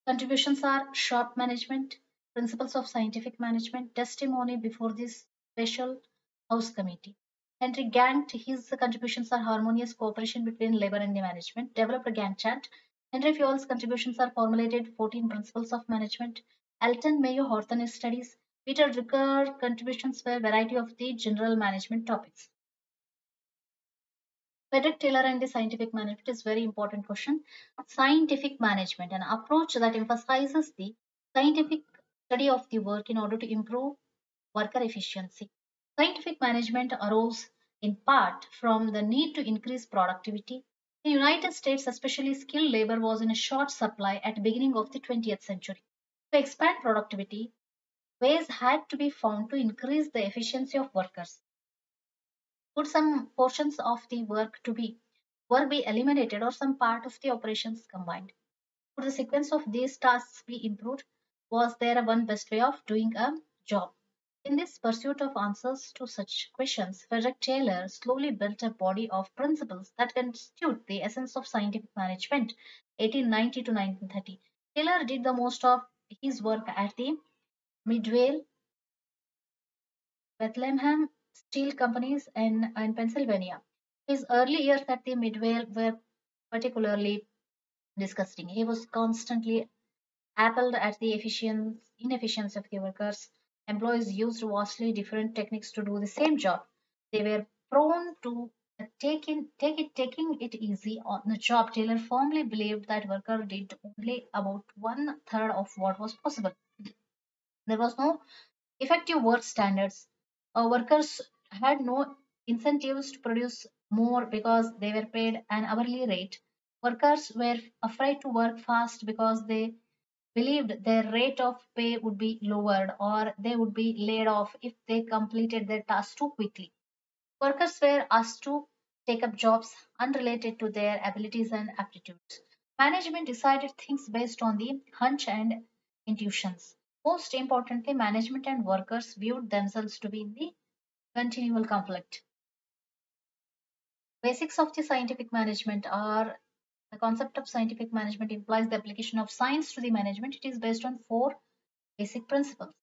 contributions are sharp management, principles of scientific management, testimony before this special house committee. Henry Gantt, his contributions are harmonious cooperation between labor and the management, developed a Gantt chart. Henry Fayol's contributions are formulated 14 principles of management. Alton Mayo Horton studies. Peter Drucker contributions were variety of the general management topics. Frederick Taylor and the scientific management is very important question. Scientific management, an approach that emphasizes the scientific study of the work in order to improve worker efficiency. Scientific management arose in part from the need to increase productivity. In the United States, especially skilled labor was in a short supply at the beginning of the 20th century. To expand productivity, ways had to be found to increase the efficiency of workers. Could some portions of the work be eliminated or some part of the operations combined? Could the sequence of these tasks be improved? Was there a one best way of doing a job? In this pursuit of answers to such questions, Frederick Taylor slowly built a body of principles that constitute the essence of scientific management, 1890 to 1930. Taylor did the most of his work at the Midway, Bethlehem Steel Companies in Pennsylvania. His early years at the Midway were particularly disgusting. He was constantly appalled at the inefficiency of the workers. Employees used vastly different techniques to do the same job. They were prone to taking it easy on the job. Taylor firmly believed that workers did only about one third of what was possible. There was no effective work standards. Workers had no incentives to produce more because they were paid an hourly rate. Workers were afraid to work fast because they believed their rate of pay would be lowered or they would be laid off if they completed their task too quickly. Workers were asked to take up jobs unrelated to their abilities and aptitudes. Management decided things based on the hunch and intuitions. Most importantly, management and workers viewed themselves to be in the continual conflict. Basics of the scientific management are the concept of scientific management implies the application of science to the management. It is based on four basic principles.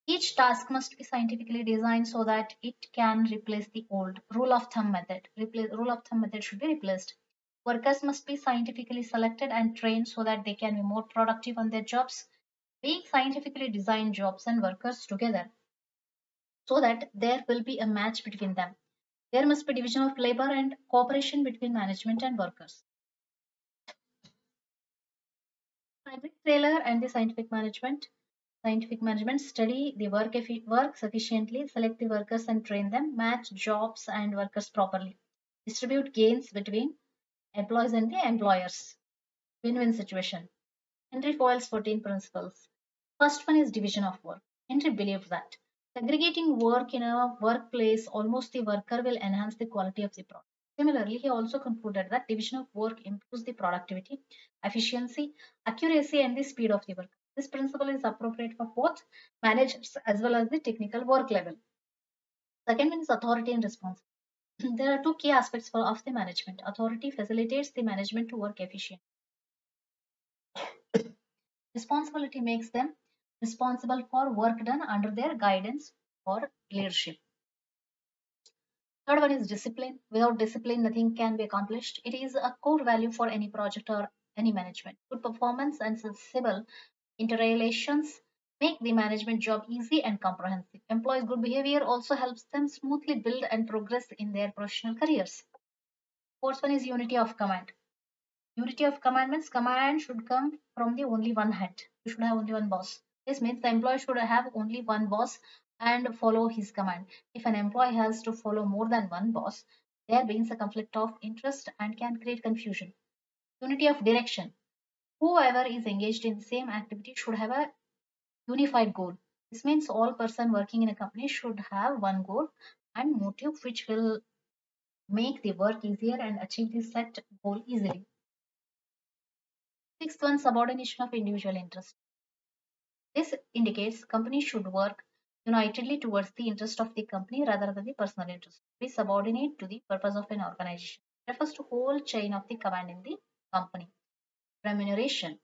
Each task must be scientifically designed so that it can replace the old rule of thumb method. Rule of thumb method should be replaced. Workers must be scientifically selected and trained so that they can be more productive on their jobs. Being scientifically designed jobs and workers together so that there will be a match between them. There must be division of labor and cooperation between management and workers. Frederick Taylor and the scientific management. Scientific management study the work sufficiently, select the workers and train them, match jobs and workers properly, distribute gains between employees and the employers. Win-win situation. Henry Fayol's 14 principles. First one is division of work. Henry believed that segregating work in a workplace, almost the worker will enhance the quality of the product. Similarly, he also concluded that division of work improves the productivity, efficiency, accuracy, and the speed of the work. This principle is appropriate for both managers as well as the technical work level. Second one is authority and responsibility. There are two key aspects of the management. Authority facilitates the management to work efficiently. Responsibility makes them responsible for work done under their guidance or leadership. Third one is discipline. Without discipline, nothing can be accomplished. It is a core value for any project or any management. Good performance and sensible interrelations make the management job easy and comprehensive. Employees' good behavior also helps them smoothly build and progress in their professional careers. Fourth one is unity of command. Unity of command means command should come from the only one head. You should have only one boss. This means the employee should have only one boss and follow his command. If an employee has to follow more than one boss, there brings a conflict of interest and can create confusion. Unity of direction. Whoever is engaged in the same activity should have a unified goal. This means all person working in a company should have one goal and motive which will make the work easier and achieve the set goal easily. Sixth one, subordination of individual interest. This indicates companies should work unitedly towards the interest of the company rather than the personal interest. Be subordinate to the purpose of an organization. It refers to whole chain of the command in the company. Remuneration.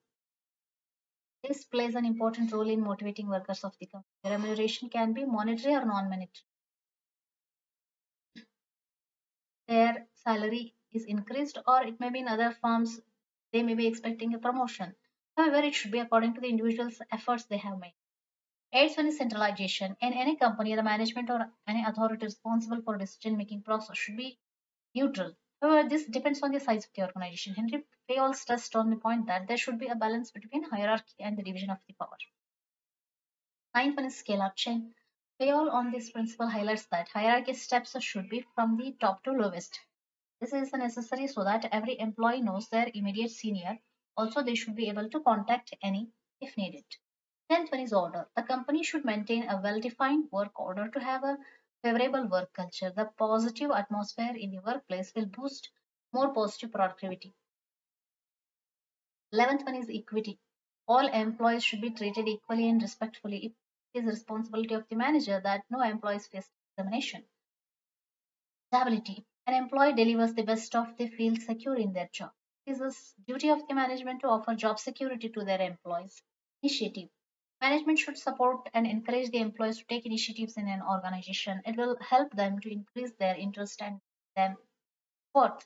This plays an important role in motivating workers of the company. Remuneration can be monetary or non-monetary. Their salary is increased, or it may be in other forms, they may be expecting a promotion. However, it should be according to the individual's efforts they have made. Eighth one is centralization. In any company, the management or any authority responsible for decision making process should be neutral. However, this depends on the size of the organization. Henry Fayol stressed on the point that there should be a balance between hierarchy and the division of the power. Ninth one is scale up chain. Fayol on this principle highlights that hierarchy steps should be from the top to lowest. This is necessary so that every employee knows their immediate senior. Also, they should be able to contact any if needed. Tenth one is order. The company should maintain a well-defined work order to have a favorable work culture. The positive atmosphere in the workplace will boost more positive productivity. 11th one is equity. All employees should be treated equally and respectfully. If It is the responsibility of the manager that no employees face discrimination. Stability. An employee delivers the best of they feel secure in their job. It is the duty of the management to offer job security to their employees. Initiative. Management should support and encourage the employees to take initiatives in an organization. It will help them to increase their interest and them worth.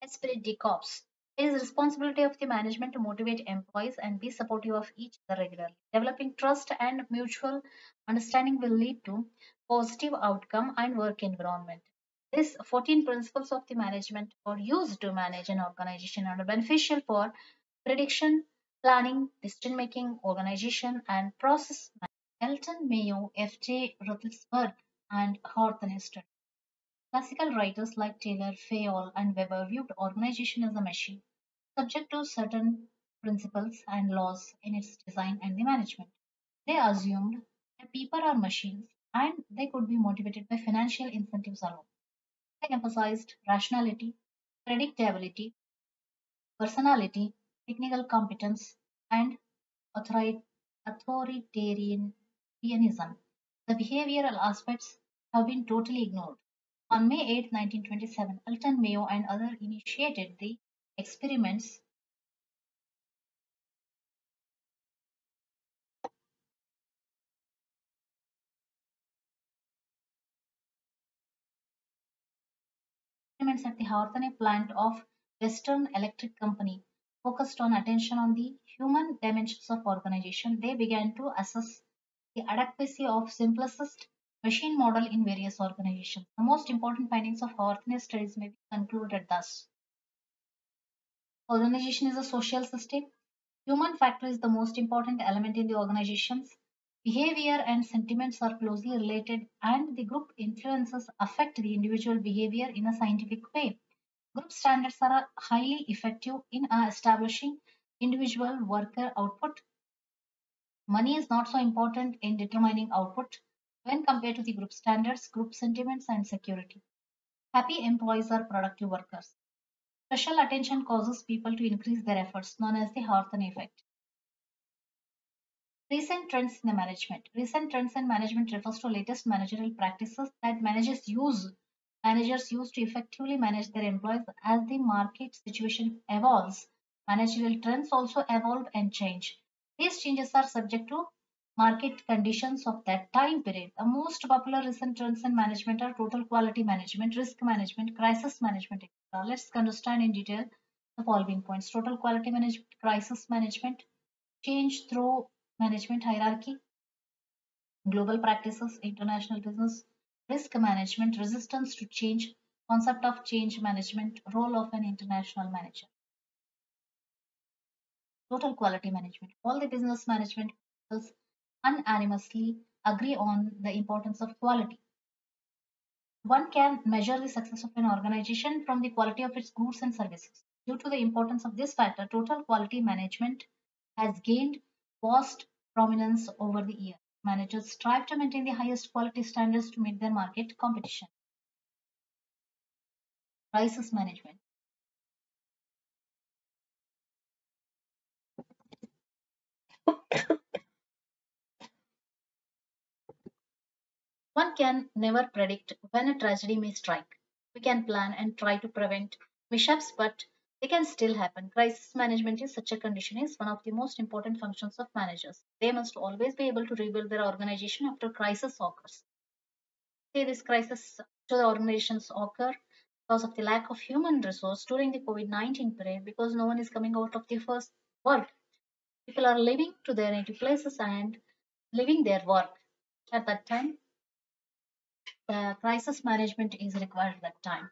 Esprit de corps. It is the responsibility of the management to motivate employees and be supportive of each other regularly. Developing trust and mutual understanding will lead to positive outcome and work environment. These 14 principles of the management are used to manage an organization and are beneficial for prediction, planning, decision making, organization, and process. Elton Mayo, F.J. Rutherford, and Horton. Classical writers like Taylor, Fayol, and Weber viewed organization as a machine, subject to certain principles and laws in its design and the management. They assumed that people are machines and they could be motivated by financial incentives alone. They emphasized rationality, predictability, personality, technical competence, and authoritarianism. The behavioral aspects have been totally ignored. On May 8, 1927, Alton Mayo and others initiated the experiments at the Hawthorne plant of Western Electric Company focused on attention on the human dimensions of organization. They began to assess the adequacy of simplest machine model in various organizations. The most important findings of Hawthorne studies may be concluded thus. Organization is a social system. Human factor is the most important element in the organizations. Behavior and sentiments are closely related, and the group influences affect the individual behavior in a scientific way. Group standards are highly effective in establishing individual worker output. Money is not so important in determining output when compared to the group standards, group sentiments, and security. Happy employees are productive workers. Special attention causes people to increase their efforts, known as the Hawthorne effect. Recent trends in the management. Recent trends in management refers to latest managerial practices that managers use to effectively manage their employees as the market situation evolves. Managerial trends also evolve and change. These changes are subject to market conditions of that time period. The most popular recent trends in management are total quality management, risk management, crisis management, etc. Let's understand in detail the following points. Total quality management, crisis management, change through management hierarchy, global practices, international business, risk management, resistance to change, concept of change management, role of an international manager. Total quality management. All the business management principles unanimously agree on the importance of quality. One can measure the success of an organization from the quality of its goods and services. Due to the importance of this factor, total quality management has gained vast prominence over the years. Managers strive to maintain the highest quality standards to meet their market competition. Crisis management. One can never predict when a tragedy may strike. We can plan and try to prevent mishaps, but they can still happen. Crisis management is such a condition is one of the most important functions of managers. They must always be able to rebuild their organization after crisis occurs. Say this crisis to the organizations occur because of the lack of human resource during the COVID-19 period because no one is coming out of the first world. People are leaving to their native places and living their work. At that time, the crisis management is required at that time.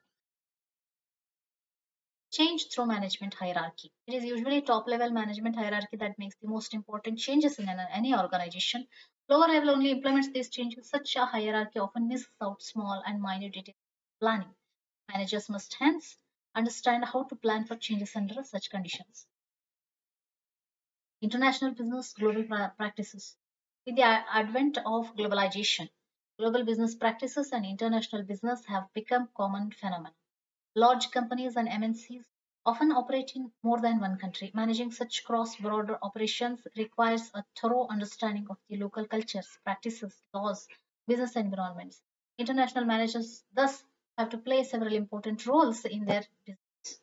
Change through management hierarchy. It is usually top level management hierarchy that makes the most important changes in any organization. Lower level only implements these changes. Such a hierarchy often misses out small and minor details of planning. Managers must hence understand how to plan for changes under such conditions. International business global practices. With the advent of globalization, global business practices and international business have become common phenomena. Large companies and MNCs often operate in more than one country. Managing such cross-border operations requires a thorough understanding of the local cultures, practices, laws, business environments. International managers thus have to play several important roles in their business.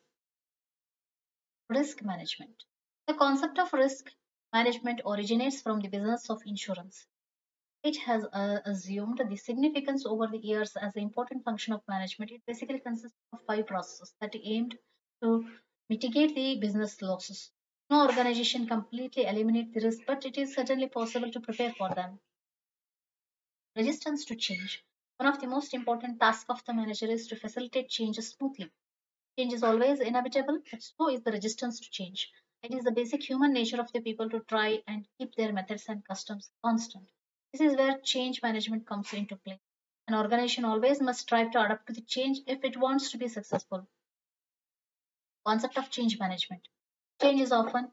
Risk management. The concept of risk management originates from the business of insurance. It has assumed the significance over the years as an important function of management. It basically consists of five processes that aimed to mitigate the business losses. No organization completely eliminates the risk, but it is certainly possible to prepare for them. Resistance to change. One of the most important tasks of the manager is to facilitate change smoothly. Change is always inevitable, but so is the resistance to change. It is the basic human nature of the people to try and keep their methods and customs constant. This is where change management comes into play. An organization always must strive to adapt to the change if it wants to be successful. Concept of change management. Change is often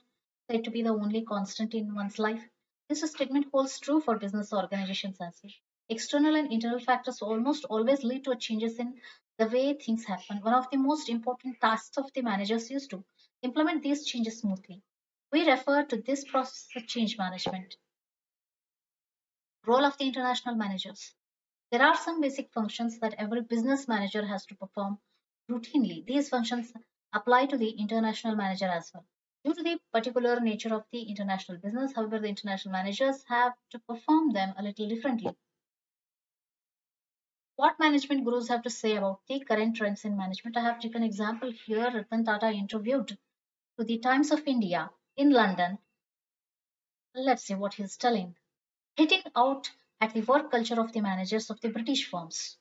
said to be the only constant in one's life. This statement holds true for business organizations as well. External and internal factors almost always lead to changes in the way things happen. One of the most important tasks of the managers is to implement these changes smoothly. We refer to this process as change management. Role of the international managers. There are some basic functions that every business manager has to perform routinely. These functions apply to the international manager as well. Due to the particular nature of the international business, however, the international managers have to perform them a little differently. What management gurus have to say about the current trends in management? I have taken an example here. Ratan Tata interviewed to the Times of India in London. Let's see what he's telling. Hitting out at the work culture of the managers of the British firms.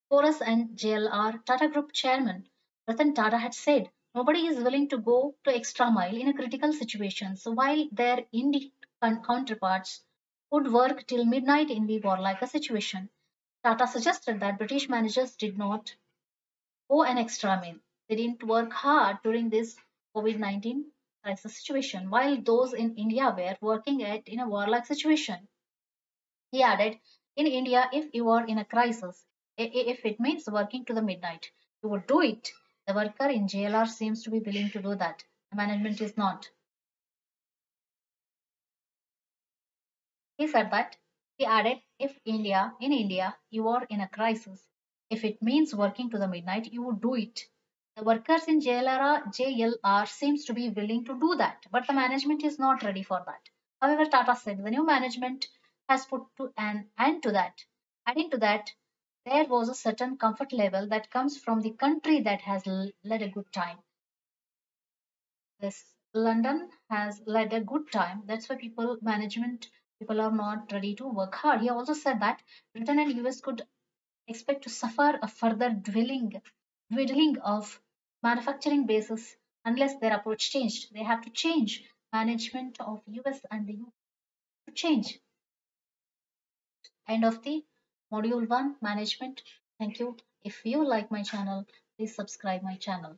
Chorus and JLR Tata Group chairman Ratan Tata had said, nobody is willing to go to extra mile in a critical situation. So while their indie counterparts would work till midnight in the warlike situation, Tata suggested that British managers did not go an extra mile. They didn't work hard during this COVID-19 crisis situation, while those in India were working in a warlike situation. He added, in India, if you are in a crisis, if it means working to the midnight, you would do it. The worker in JLR seems to be willing to do that. The management is not. He said that. He added, if in India, you are in a crisis, if it means working to the midnight, you would do it. The workers in JLR seems to be willing to do that, but the management is not ready for that. However, Tata said the new management has put to an end to that. Adding to that, there was a certain comfort level that comes from the country that has led a good time. This London has led a good time. That's why people are not ready to work hard. He also said that Britain and US could expect to suffer a further dwindling of manufacturing bases unless their approach changed. They have to change. Management of US and the UK to change. End of the module 1 management. Thank you. If you like my channel, please subscribe my channel.